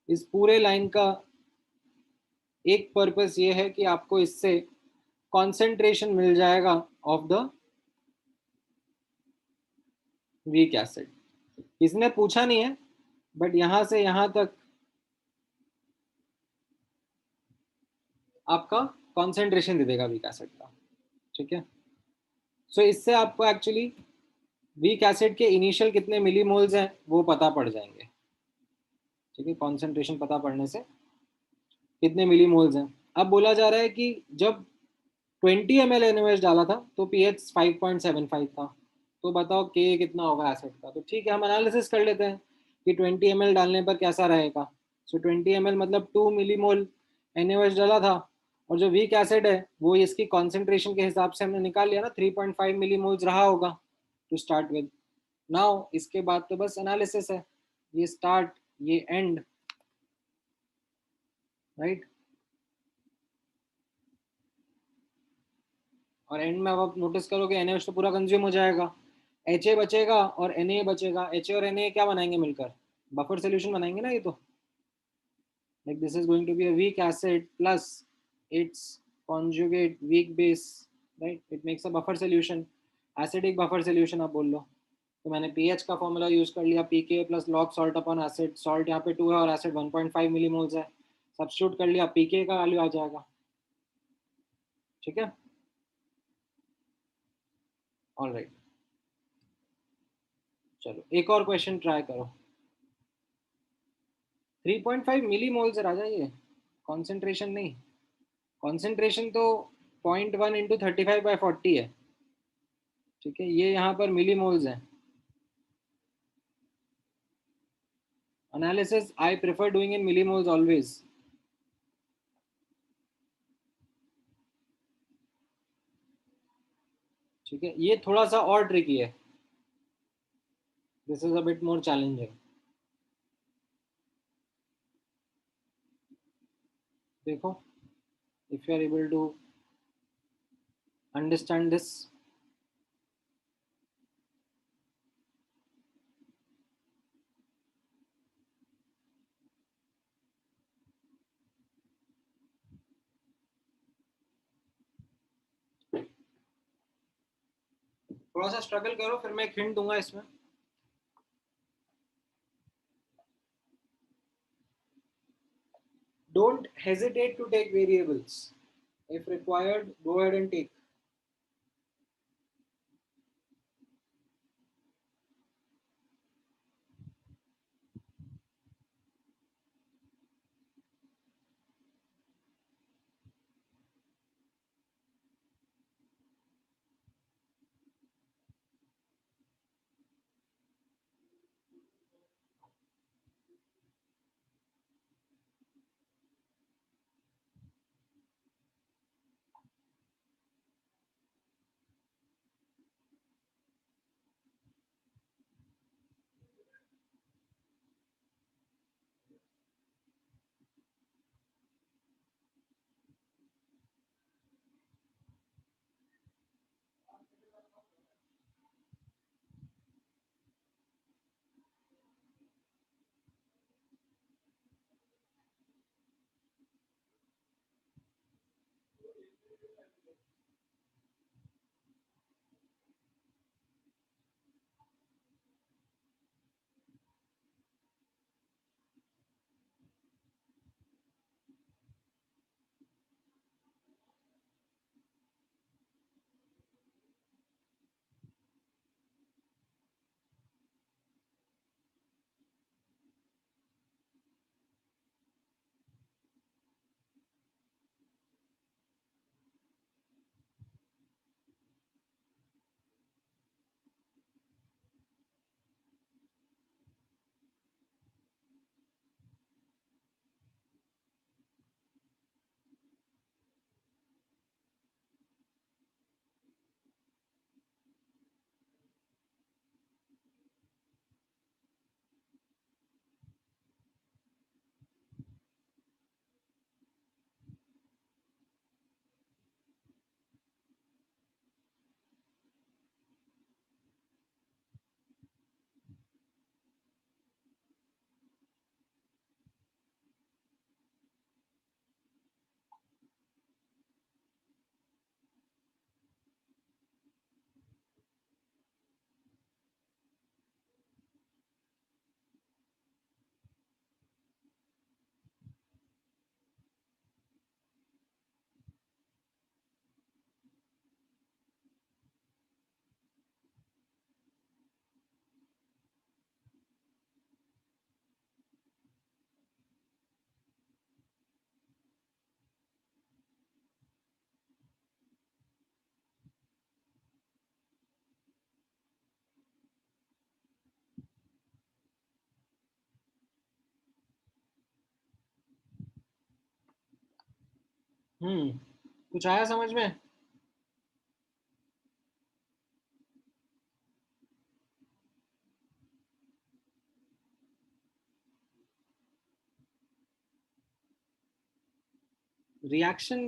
इस पूरे लाइन का एक पर्पस ये है कि आपको इससे कॉन्सेंट्रेशन मिल जाएगा ऑफ द वीक एसिड। इसने पूछा नहीं है, बट यहाँ से यहाँ तक आपका कॉन्सेंट्रेशन दे देगा वीक एसिड का। ठीक है, सो इससे आपको एक्चुअली वीक एसिड के इनिशियल कितने मिलीमोल्स हैं वो पता पड़ जाएंगे। ठीक है, कॉन्सेंट्रेशन पता पड़ने से कितने मिलीमोल्स हैं। अब बोला जा रहा है कि जब 20 ml NaOH डाला था तो pH 5.75 था, तो बताओ K कितना होगा एसिड का। तो ठीक है, हम एनालिसिस कर लेते हैं कि 20 ml डालने पर कैसा रहेगा। सो 20 ml मतलब 2 मिलीमोल NaOH डाला था, और जो वीक एसिड है वो इसकी कॉन्सेंट्रेशन के हिसाब से हमने निकाल लिया ना, 3.5 मिलीमोल्स रहा होगा टू स्टार्ट विद। नाउ इसके बाद तो बस एनालिसिस है, ये स्टार्ट ये एंड, राइट। और एंड में अब आप नोटिस करोगे NaOH तो पूरा कंज्यूम हो जाएगा, HA बचेगा और Na बचेगा। HA और Na क्या बनाएंगे मिलकर, बफर सोल्यूशन बनाएंगे ना ये तो। Like this is going to be a weak acid plus its conjugate weak base, right, it makes a buffer solution, acidic buffer solution आप बोल लो। तो मैंने pH का फॉर्मूला यूज कर लिया, pK plus log salt upon acid, salt यहाँ पे 2 है और एसिड 1.5 मिलीमोल्स है, सब्स्टिट्यूट कर लिया, pK का वैल्यू आ जाएगा। ठीक है, ऑलराइट, चलो एक और क्वेश्चन ट्राई करो। 3.5 मिलीमोल्स राजा, ये कॉन्सेंट्रेशन नहीं, कॉन्सेंट्रेशन तो 0.1 इंटू 35/40 है। ठीक है, ये यहाँ पर मिलीमोल्स है। Analysis I prefer doing in millimoles always. ठीक है, ये थोड़ा सा और ट्रिकी है, this is a bit more challenging. देखो, if you are able to understand this, थोड़ा सा स्ट्रगल करो, फिर मैं एक हिंट दूंगा इसमें. Don't hesitate to take variables. If required, go ahead and take. कुछ आया समझ में? रिएक्शन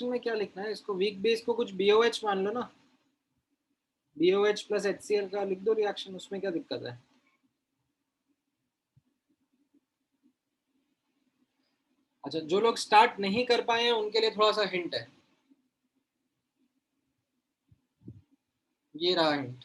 में क्या लिखना है? इसको वीक बेस को कुछ BOH मान लो ना. BOH प्लस HCl का लिख दो रिएक्शन, उसमें क्या दिक्कत है? अच्छा, जो लोग स्टार्ट नहीं कर पाए हैं उनके लिए थोड़ा सा हिंट है. ये रहा हिंट.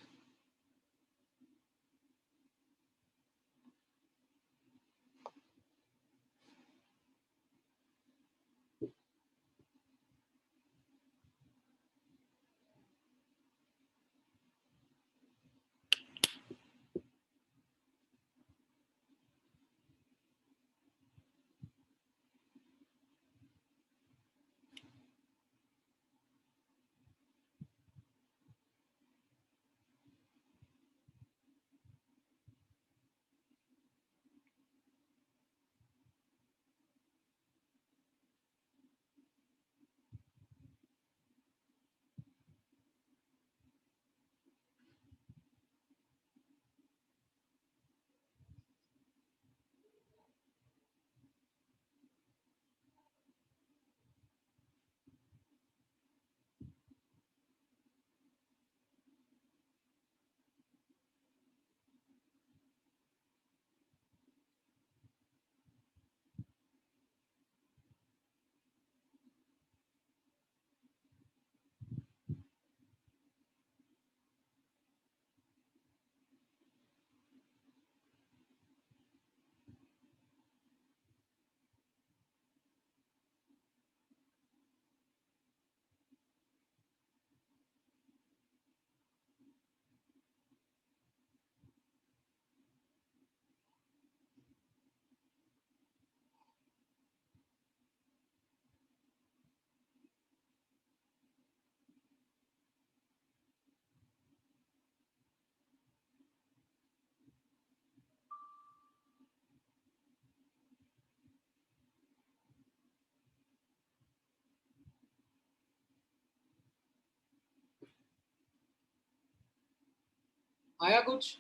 आया कुछ?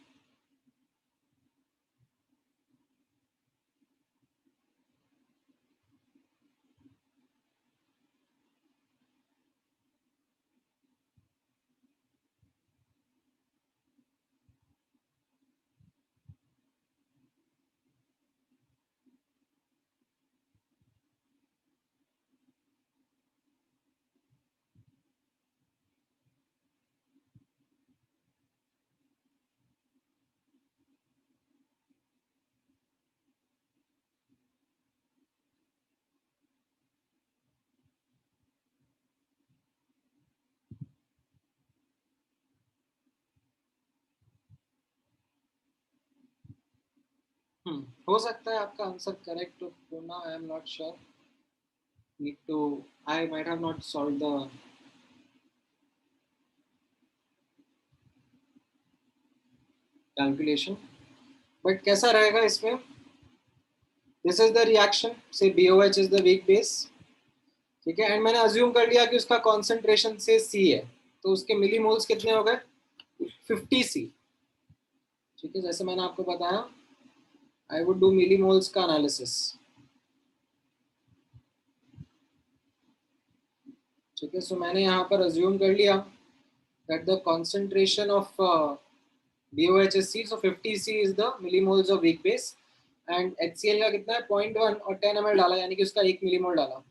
हो सकता है आपका आंसर करेक्ट हो ना, I am not sure. Need to, I might have not solve the calculation. But कैसा रहेगा इसमें? This is the reaction, say BOH is the weak base. ठीक है, एंड मैंने अज्यूम कर लिया कि उसका कॉन्सेंट्रेशन से C है, तो उसके मिलीमोल्स कितने हो गए? 50C. ठीक है, जैसे मैंने आपको बताया, आई वुड डू मिलीमोल्स का एनालिसिस. ठीक है, सो मैंने यहाँ पर अज्यूम कर लिया that the concentration of BOH is C, so 50C is the millimoles of weak base, and HCl का कितना है? 0.1 और 10 ml डाला, यानी कि उसका 1 मिलीमोल डाला.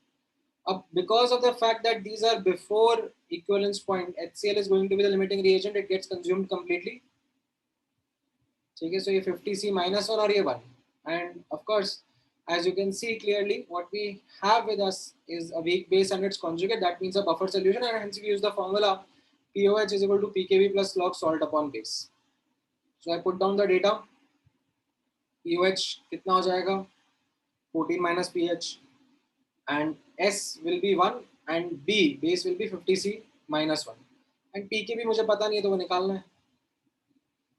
अब because of the fact that these are before equivalence point, HCl is going to be the limiting reagent, it gets consumed completely. ठीक है, so ये 50C minus 1 और ये 1, and of course as you can see clearly what we have with us is a weak base and its conjugate, that means a buffer solution, and hence we use the formula POH is equal to pKb plus log salt upon base. So I put down the data. POH कितना हो जाएगा? 14 minus pH, and S will be 1 and B base will be 50C minus 1, and pKb मुझे पता नहीं है तो वो निकालना है.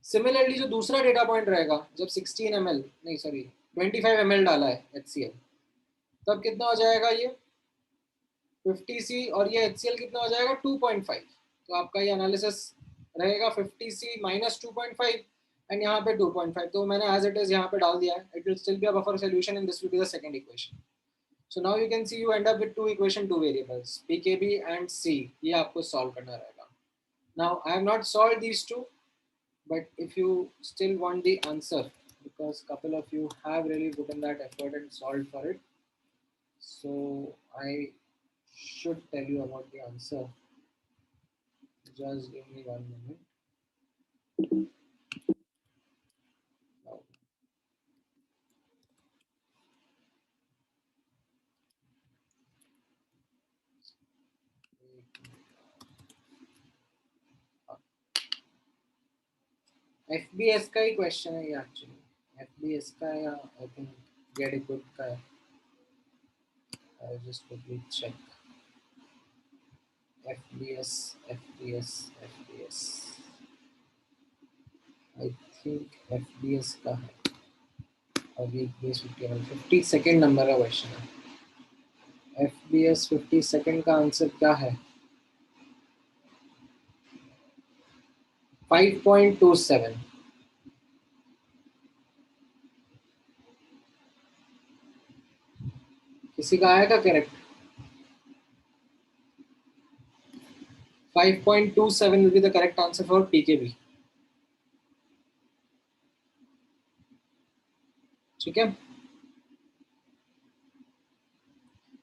सिमिलरली जो दूसरा डेटा पॉइंट रहेगा, जब 16 ml नहीं सॉरी 25 ml डाला है HCl, तब कितना हो जाएगा? ये 50C, और ये HCl कितना हो जाएगा? 2.5. तो आपका ये एनालिसिस रहेगा 50C minus 2.5 एंड यहाँ पे 2.5. तो मैंने एज इट इज यहाँ पे डाल दिया है. It will still be a buffer solution and this will be the second equation. So now you can see you end up with two equation, two variables pKb and C. ये आपको solve करना रहेगा. Now I have not solve these two, but if you still want the answer, because couple of you have really put in that effort and solved for it, so I should tell you about the answer. Just give me 1 minute. Now, FBS का ही question है ये actually. FBS का या I think gate equipped का है. I just quickly check. FBS I think FBS का है, और वीक बेस 52nd नंबर का क्वेश्चन है. FBS 52nd का आंसर क्या है? 5.27. किसी का आएगा correct? 5.27 will be the correct answer for pKb. ठीक है,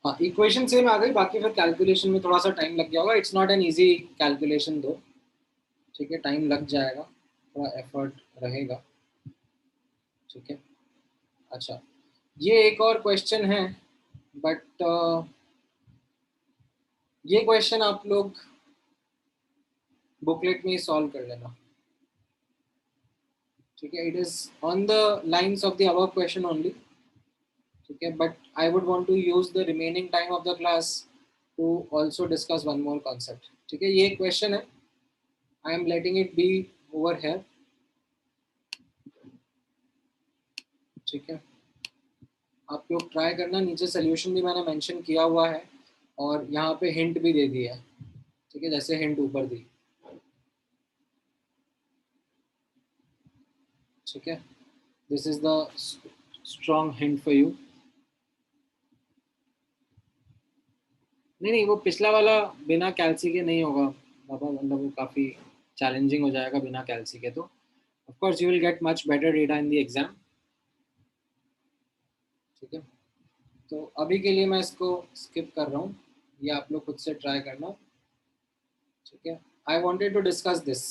हाँ इक्वेशन सेम आ गई, बाकी फिर कैलकुलेशन में थोड़ा सा टाइम लग गया होगा. It's not an easy calculation दो. ठीक है, टाइम लग जाएगा, थोड़ा एफर्ट रहेगा. ठीक है, अच्छा ये एक और क्वेश्चन है, बट ये क्वेश्चन आप लोग बुकलेट में ही सॉल्व कर लेना. ठीक है, it is on the lines of the above question only. ठीक है, but I would want to use the remaining time of the class to also discuss one more concept. ठीक है, ये क्वेश्चन है, I am letting it be over here. ठीक है, आप लोग ट्राई करना. नीचे सोल्यूशन भी मैंने मेंशन किया हुआ है और यहाँ पे हिंट भी दे दिया है. ठीक है, जैसे हिंट ऊपर दी. ठीक है, this is the strong hint for you. नहीं, वो पिछला वाला बिना कैल्सी के नहीं होगा बाबा, मतलब वो काफ़ी चैलेंजिंग हो जाएगा बिना कैल्सी के। तो of course you will get much better data in the exam. ठीक है, तो अभी के लिए मैं इसको स्किप कर रहा हूँ, ये आप लोग खुद से ट्राई करना। ठीक है, I wanted to discuss this.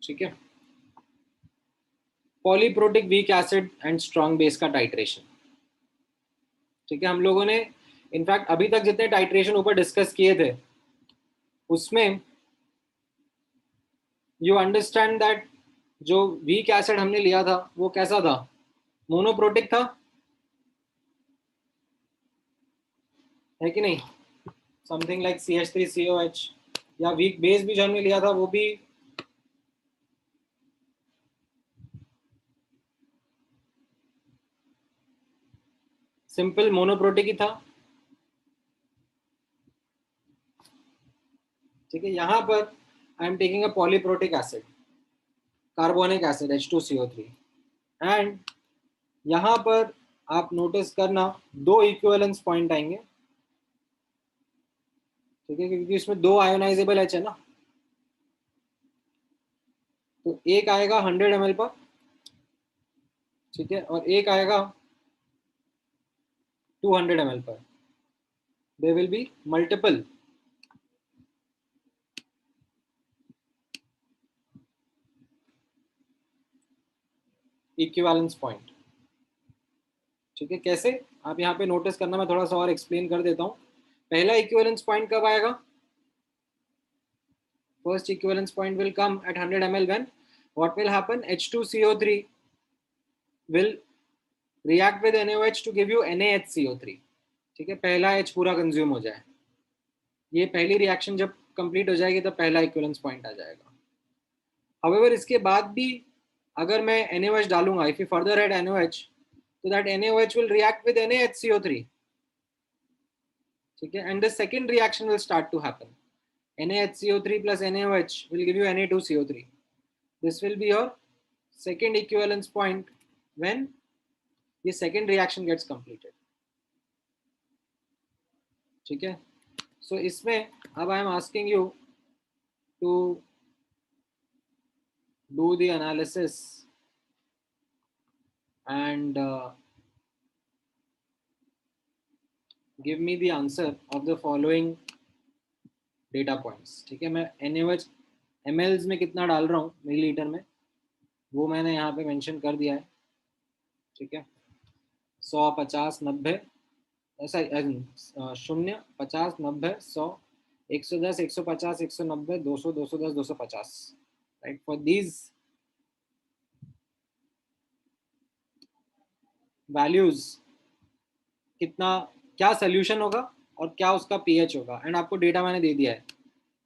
ठीक है, polyprotic weak acid and strong base का टाइट्रेशन। ठीक है, हम लोगों ने इनफैक्ट अभी तक जितने टाइट्रेशन ऊपर डिस्कस किए थे उसमें यू अंडरस्टैंड दैट जो वीक एसिड हमने लिया था वो कैसा था, मोनोप्रोटिक था, है कि नहीं? Something like CH3COH। या वीक बेस भी जो हमने लिया था वो भी सिंपल मोनोप्रोटिक ही था। ठीक है, यहाँ पर I am taking a polyprotic acid, carbonic acid H2CO3, and यहाँ पर आप नोटिस करना दो इक्विवेलेंस पॉइंट आएंगे। ठीक है, क्योंकि इसमें दो आयोनाइजेबल एच है ना, तो एक आएगा 100 ml पर, ठीक है, और एक आएगा 200 ml पर। They will be multiple equivalence point. ठीक है, कैसे आप यहाँ पे नोटिस करना, मैं थोड़ा सा और एक्सप्लेन कर देता हूँ। पहला इक्विवेलेंस पॉइंट कब आएगा? First equivalence point will come at 100 ml when what will happen? H2CO3 will react with NaOH to give you NaHCO3। ठीक है, पहला H पूरा कंज्यूम हो जाए, ये पहली रिएक्शन जब कंप्लीट हो जाएगी तब पहला इक्विवेलेंस पॉइंट आ जाएगा। हाउएवर इसके बाद भी अगर मैं NaOH डालूंगा, if you further add NaOH, तो that NaOH will react with NaHCO3। ठीक है, and the second reaction will start to happen. NaHCO3 plus NaOH will give you Na2CO3. This will be your second equivalence point when the second reaction gets completed। ठीक है, so इसमें अब I am asking you to do the analysis and give me the answer of the following data points। ठीक है, मैं NaOH mls में कितना डाल रहा हूँ मिलीलीटर में, वो मैंने यहाँ पे मेंशन कर दिया है। ठीक है, 100, 50, 90, ऐसा 0, 50, 90, 100, 110, 150, 190, 200, 210, 250। राइट, फॉर दीज वैल्यूज कितना, क्या सोल्यूशन होगा और क्या उसका पीएच होगा, एंड आपको डेटा मैंने दे दिया है,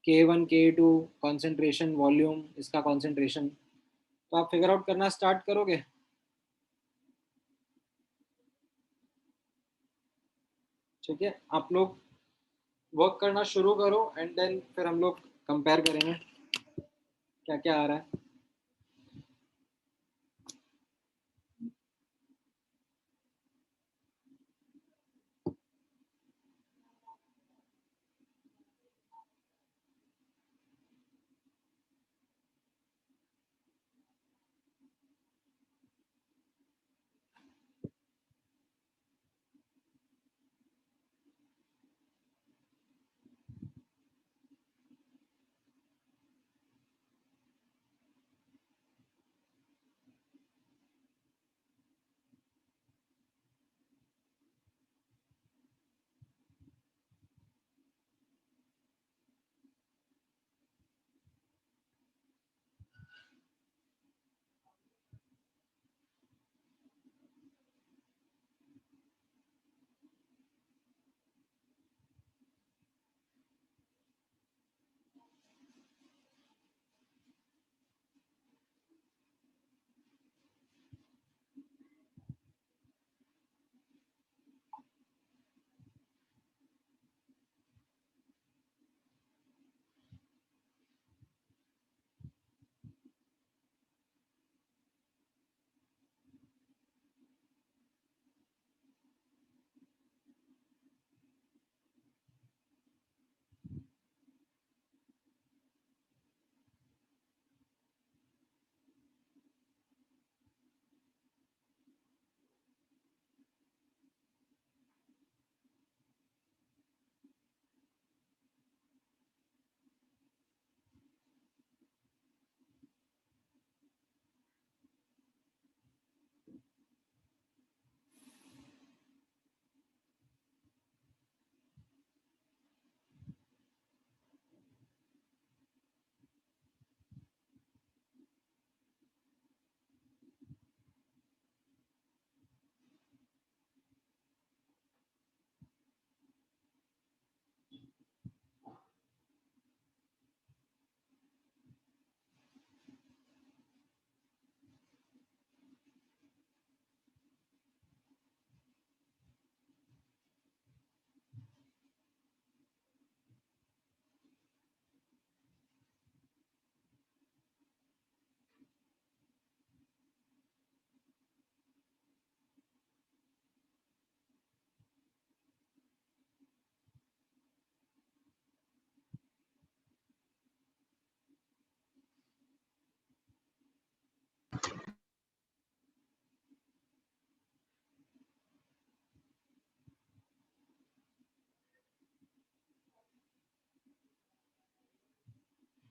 K1, K2 कॉन्सेंट्रेशन, वॉल्यूम, इसका कॉन्सेंट्रेशन। तो आप फिगर आउट करना स्टार्ट करोगे। ठीक है, आप लोग वर्क करना शुरू करो एंड देन फिर हम लोग कंपेयर करेंगे क्या क्या आ रहा है।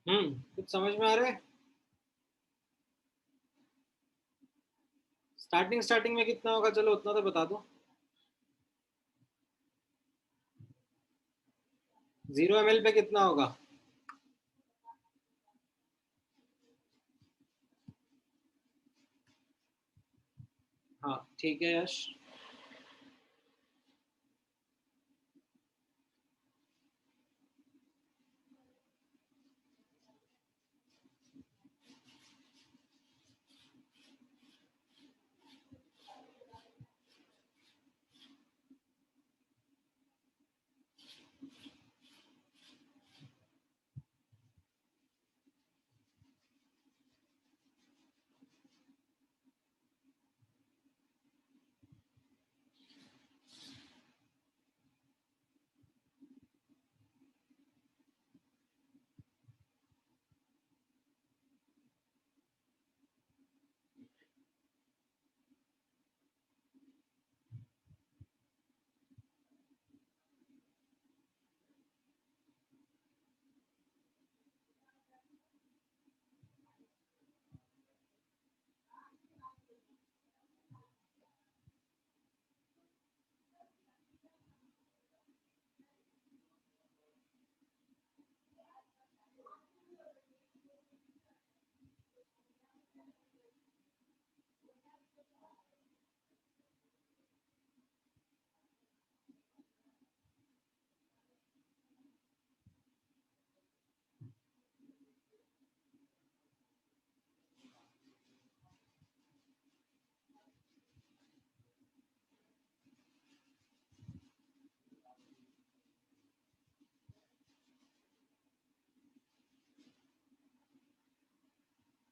कुछ समझ में आ रहा है? स्टार्टिंग में कितना होगा, चलो उतना तो बता दो। 0 ml पे कितना होगा? हाँ ठीक है यश।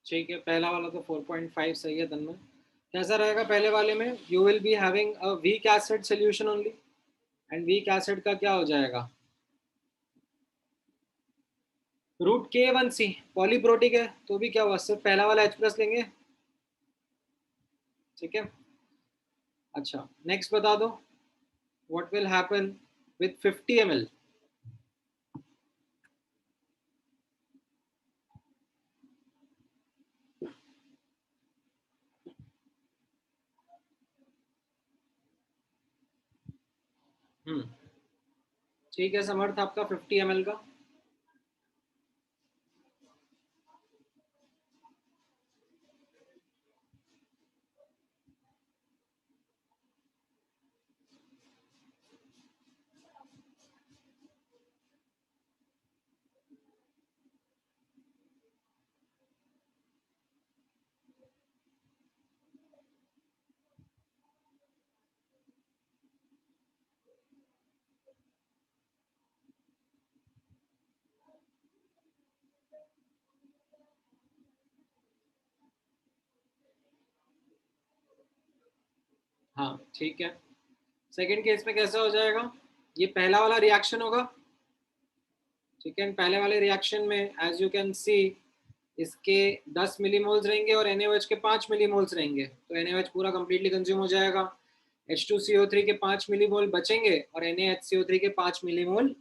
ठीक है, पहला वाला तो 4.5 सही है तन्मय। कैसा रहेगा पहले वाले में? You will be having a weak acid solution only, and weak acid का क्या हो जाएगा? रूट K1C पॉलीप्रोटिक है तो भी क्या हुआ, सिर्फ पहला वाला H प्लस लेंगे। ठीक है, अच्छा नेक्स्ट बता दो, what will happen with 50 ml? ठीक है समर्थ, आपका 50 ml का। हाँ ठीक है, सेकंड केस में कैसा हो जाएगा? ये पहला वाला रिएक्शन होगा। ठीक है, पहले वाले रिएक्शन में एज यू कैन सी इसके 10 मिलीमोल्स रहेंगे और NaOH के 5 मिलीमोल्स रहेंगे, तो NaOH पूरा कंप्लीटली कंज्यूम हो जाएगा। H2CO3 के 5 मिलीमोल बचेंगे और NaHCO3 के 5 मिलीमोल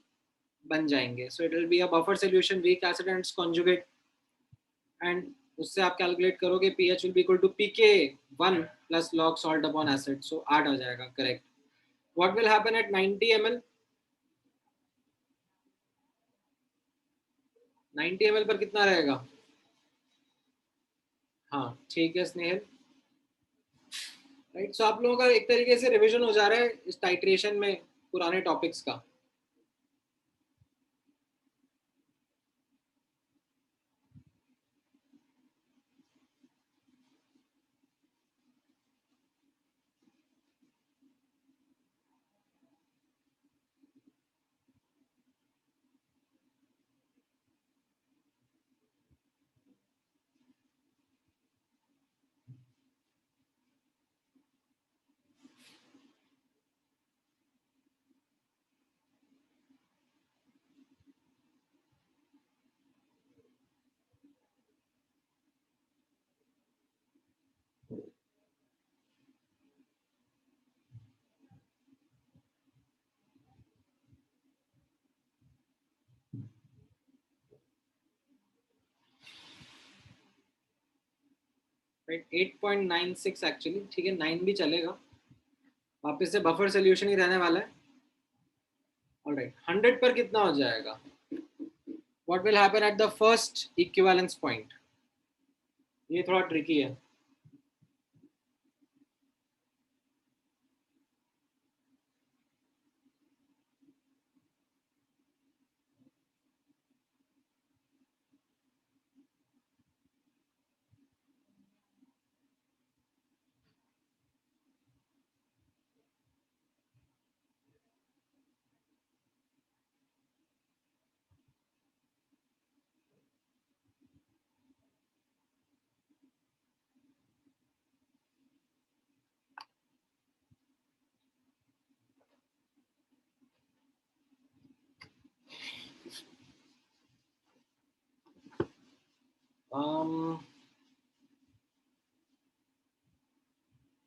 बन जाएंगे। So it will be a buffer solution weak acid and conjugate, and उससे आप कैलकुलेट करोगे pH will be equal to pK 1 plus log salt upon acid, so 8 आ जाएगा correct. What will happen at 90 ml? 90 ml पर कितना रहेगा? हाँ ठीक है स्नेहल, राइट। सो आप लोगों का एक तरीके से रिवीजन हो जा रहा है इस टाइट्रेशन में पुराने टॉपिक्स का। राइट 8.96 एक्चुअली, ठीक है 9 भी चलेगा, वापस से बफर सोल्यूशन ही रहने वाला है। ऑलराइट 100 पर कितना हो जाएगा? What will happen at the first equivalence point? ये थोड़ा ट्रिकी है।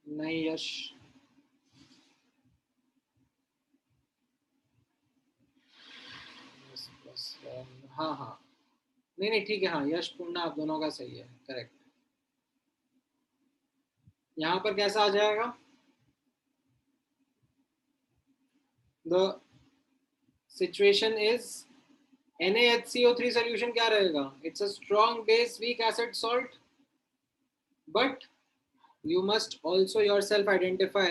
नहीं यश, हाँ हाँ, नहीं नहीं ठीक है, हाँ यश पूर्णा आप दोनों का सही है, करेक्ट। यहाँ पर कैसा आ जाएगा? The situation is NaHCO3 solution क्या रहेगा? It's a strong base weak acid salt, but you must also yourself identify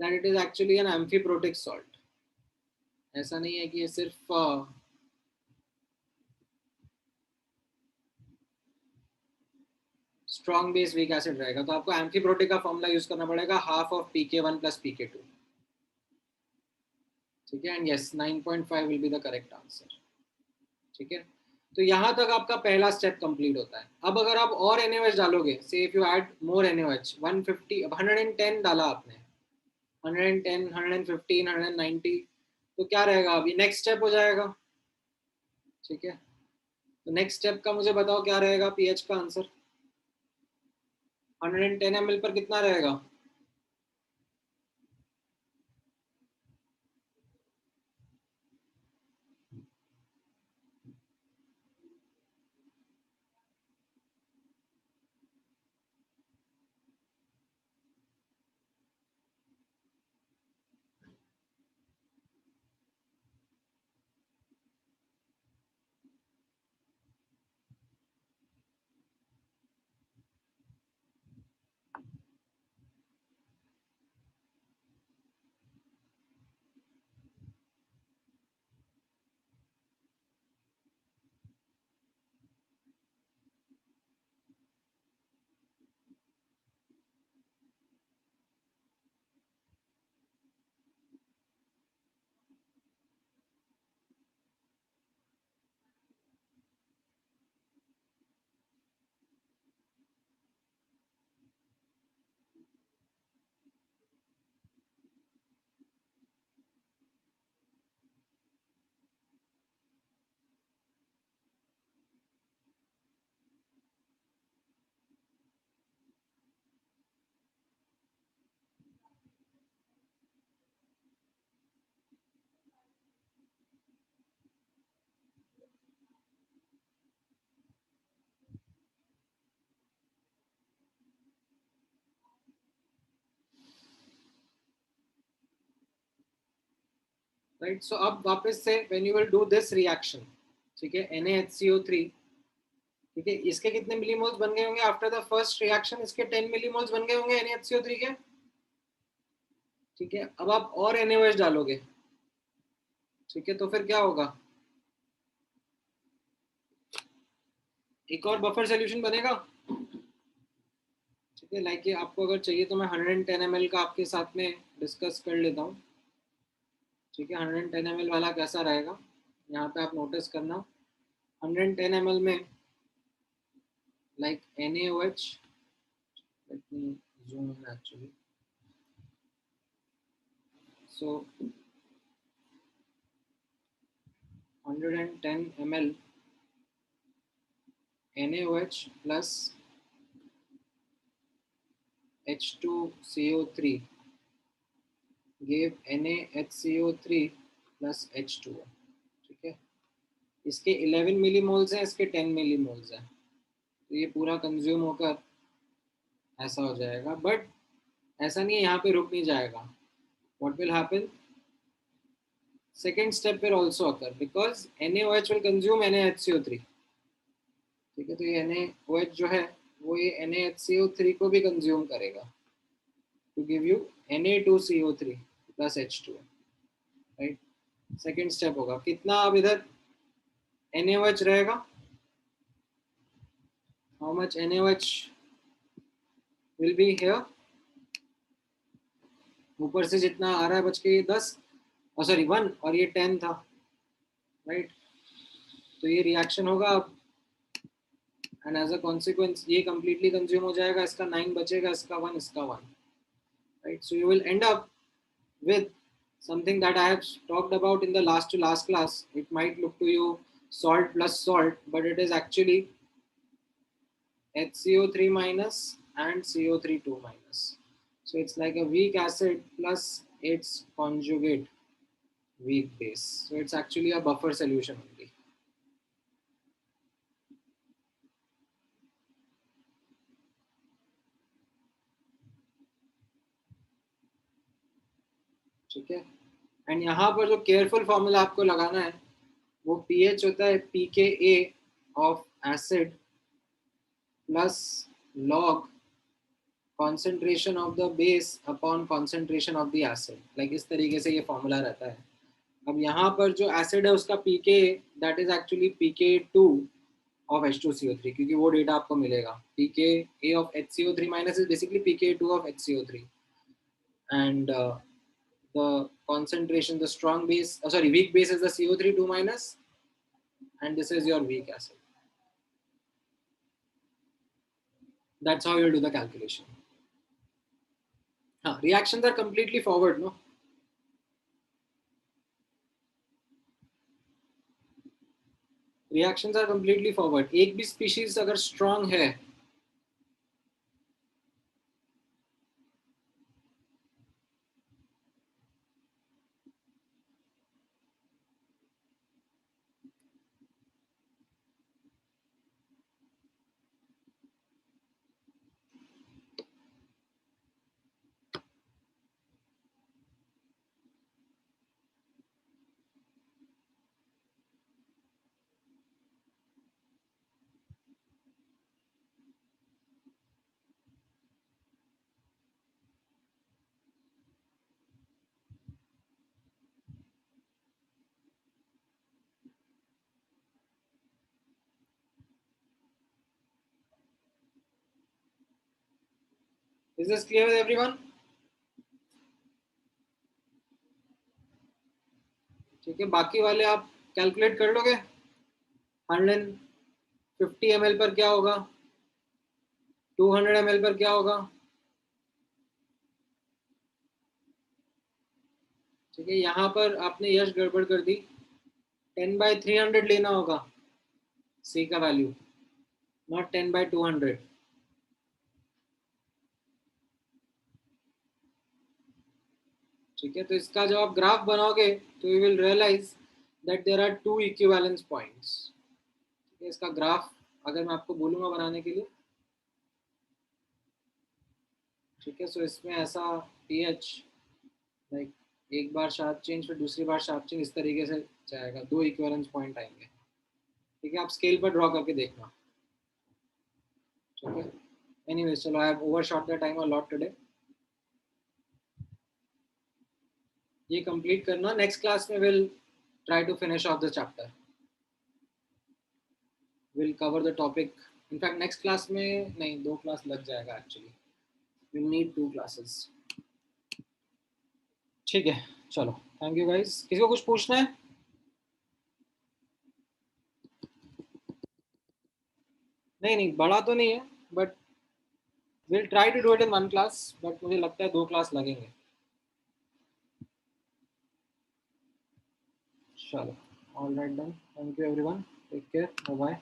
that it is actually an amphiprotic salt. ऐसा नहीं है कि ये सिर्फ स्ट्रॉन्ग बेस वीक एसिड रहेगा, तो आपको एम्फीप्रोटिक का फॉर्मूला यूज करना पड़ेगा, half of pK1 plus pK2, ठीक है। And yes 9.5 will be the correct answer, ठीक है। तो यहाँ तक आपका पहला स्टेप कंप्लीट होता है। अब अगर आप और NaOH डालोगे, से if you add more NaOH 150, 110 डाला आपने, 110, 115, 190, तो क्या रहेगा? अभी नेक्स्ट स्टेप हो जाएगा, ठीक है। तो नेक्स्ट स्टेप का मुझे बताओ क्या रहेगा पीएच का आंसर? 110 ml पर कितना रहेगा? राइट, सो अब वापस से when you will do this reaction, ठीक है, NaHCO3, ठीक है, इसके कितने मिलीमोल्स बन गए होंगे आफ्टर द फर्स्ट रिएक्शन? इसके 10 मिलीमोल्स बन गए होंगे NaHCO3 के, ठीक है। अब आप और NaOH डालोगे, ठीक है, तो फिर क्या होगा? एक और बफर सॉल्यूशन बनेगा, ठीक है। लाइक आपको अगर चाहिए तो मैं 110 ml का आपके साथ में डिस्कस कर लेता हूँ, ठीक है। 110 ml वाला कैसा रहेगा, यहाँ पे आप नोटिस करना। 110 ml में like NaOH, let me zoom in actually, so 110 ml NaOH plus H2CO3 gave NaHCO3 plus H2O, ठीक है। इसके 11 मिलीमोल्स हैं, इसके 10 मिलीमोल्स हैं, तो ये पूरा कंज्यूम होकर ऐसा हो जाएगा, बट ऐसा नहीं है, यहाँ पे रुक नहीं जाएगा. What will happen? Second step will also occur because NaOH will consume NaHCO3. ठीक है, तो ये NaOH जो है वो ये NaHCO3 को भी कंज्यूम करेगा to give you Na2CO3 plus H2. Right, second step होगा. कितना अब इधर NaOH रहेगा? How much NaOH will be here? ऊपर से जितना आ रहा है बच के ये 10, सॉरी 1, और ये 10 था. राइट, तो ये रिएक्शन होगा अब, एंड एज अ कॉन्सिक्वेंस ये कंप्लीटली कंज्यूम हो जाएगा. इसका 9 बचेगा, इसका 1, इसका 1. Right, so you will and up with something that I have talked about in the last to last class. It might look to you salt plus salt, but it is actually HCO3 minus and CO3 2 minus. So it's like a weak acid plus its conjugate weak base. So it's actually a buffer solution only. ठीक है, and यहाँ पर जो careful formula आपको लगाना है वो pH होता है pKa of acid plus log concentration of the base upon concentration of the acid. Like इस तरीके से ये फॉर्मूला रहता है. अब यहाँ पर जो एसिड है उसका pKa that is actually pKa2 of H2CO3, क्योंकि वो डेटा आपको मिलेगा. pKa of HCO3 minus is basically pKa2 of HCO3, and the concentration, the strong base, sorry, weak base is the CO3 2 minus, and this is your weak acid. That's how you'll do the calculation. Reactions are completely forward, no? Reactions are completely forward. एक भी species अगर strong है, is this clear with everyone? ठीक है, बाकी वाले आप calculate कर लोगे. 150 ml पर क्या होगा, 200 ml पर क्या होगा. ठीक है, यहाँ पर आपने यश गड़बड़ कर दी. 10/300 लेना होगा C का वैल्यू, नॉट 10/200. ठीक है, तो इसका जब आप ग्राफ बनाओगे तो you will realise that there are 2 equivalence points. ठीक है, इसका ग्राफ अगर मैं आपको बोलूँगा बनाने के लिए. ठीक है, सो इसमें ऐसा pH लाइक एक बार शार्प चेंज फिर दूसरी बार शार्प चेंज, इस तरीके से जाएगा. 2 इक्विवेलेंस पॉइंट आएंगे. ठीक है, आप स्केल पर ड्रॉ करके देखना. ठीक है, एनीवेज चलो, I have overshot the time a lot today. ये कंप्लीट करना. नेक्स्ट क्लास में will try to finish off the chapter. Will cover the topic. In fact next class में नहीं, 2 क्लास लग जाएगा एक्चुअली. Will need 2 classes. ठीक है, चलो, थैंक यू गाइस. किसी को कुछ पूछना है? नहीं, बड़ा तो नहीं है, but will try to do it in 1 class, but मुझे लगता है 2 क्लास लगेंगे. चलो, all right done. Thank you everyone. Take care. Bye bye.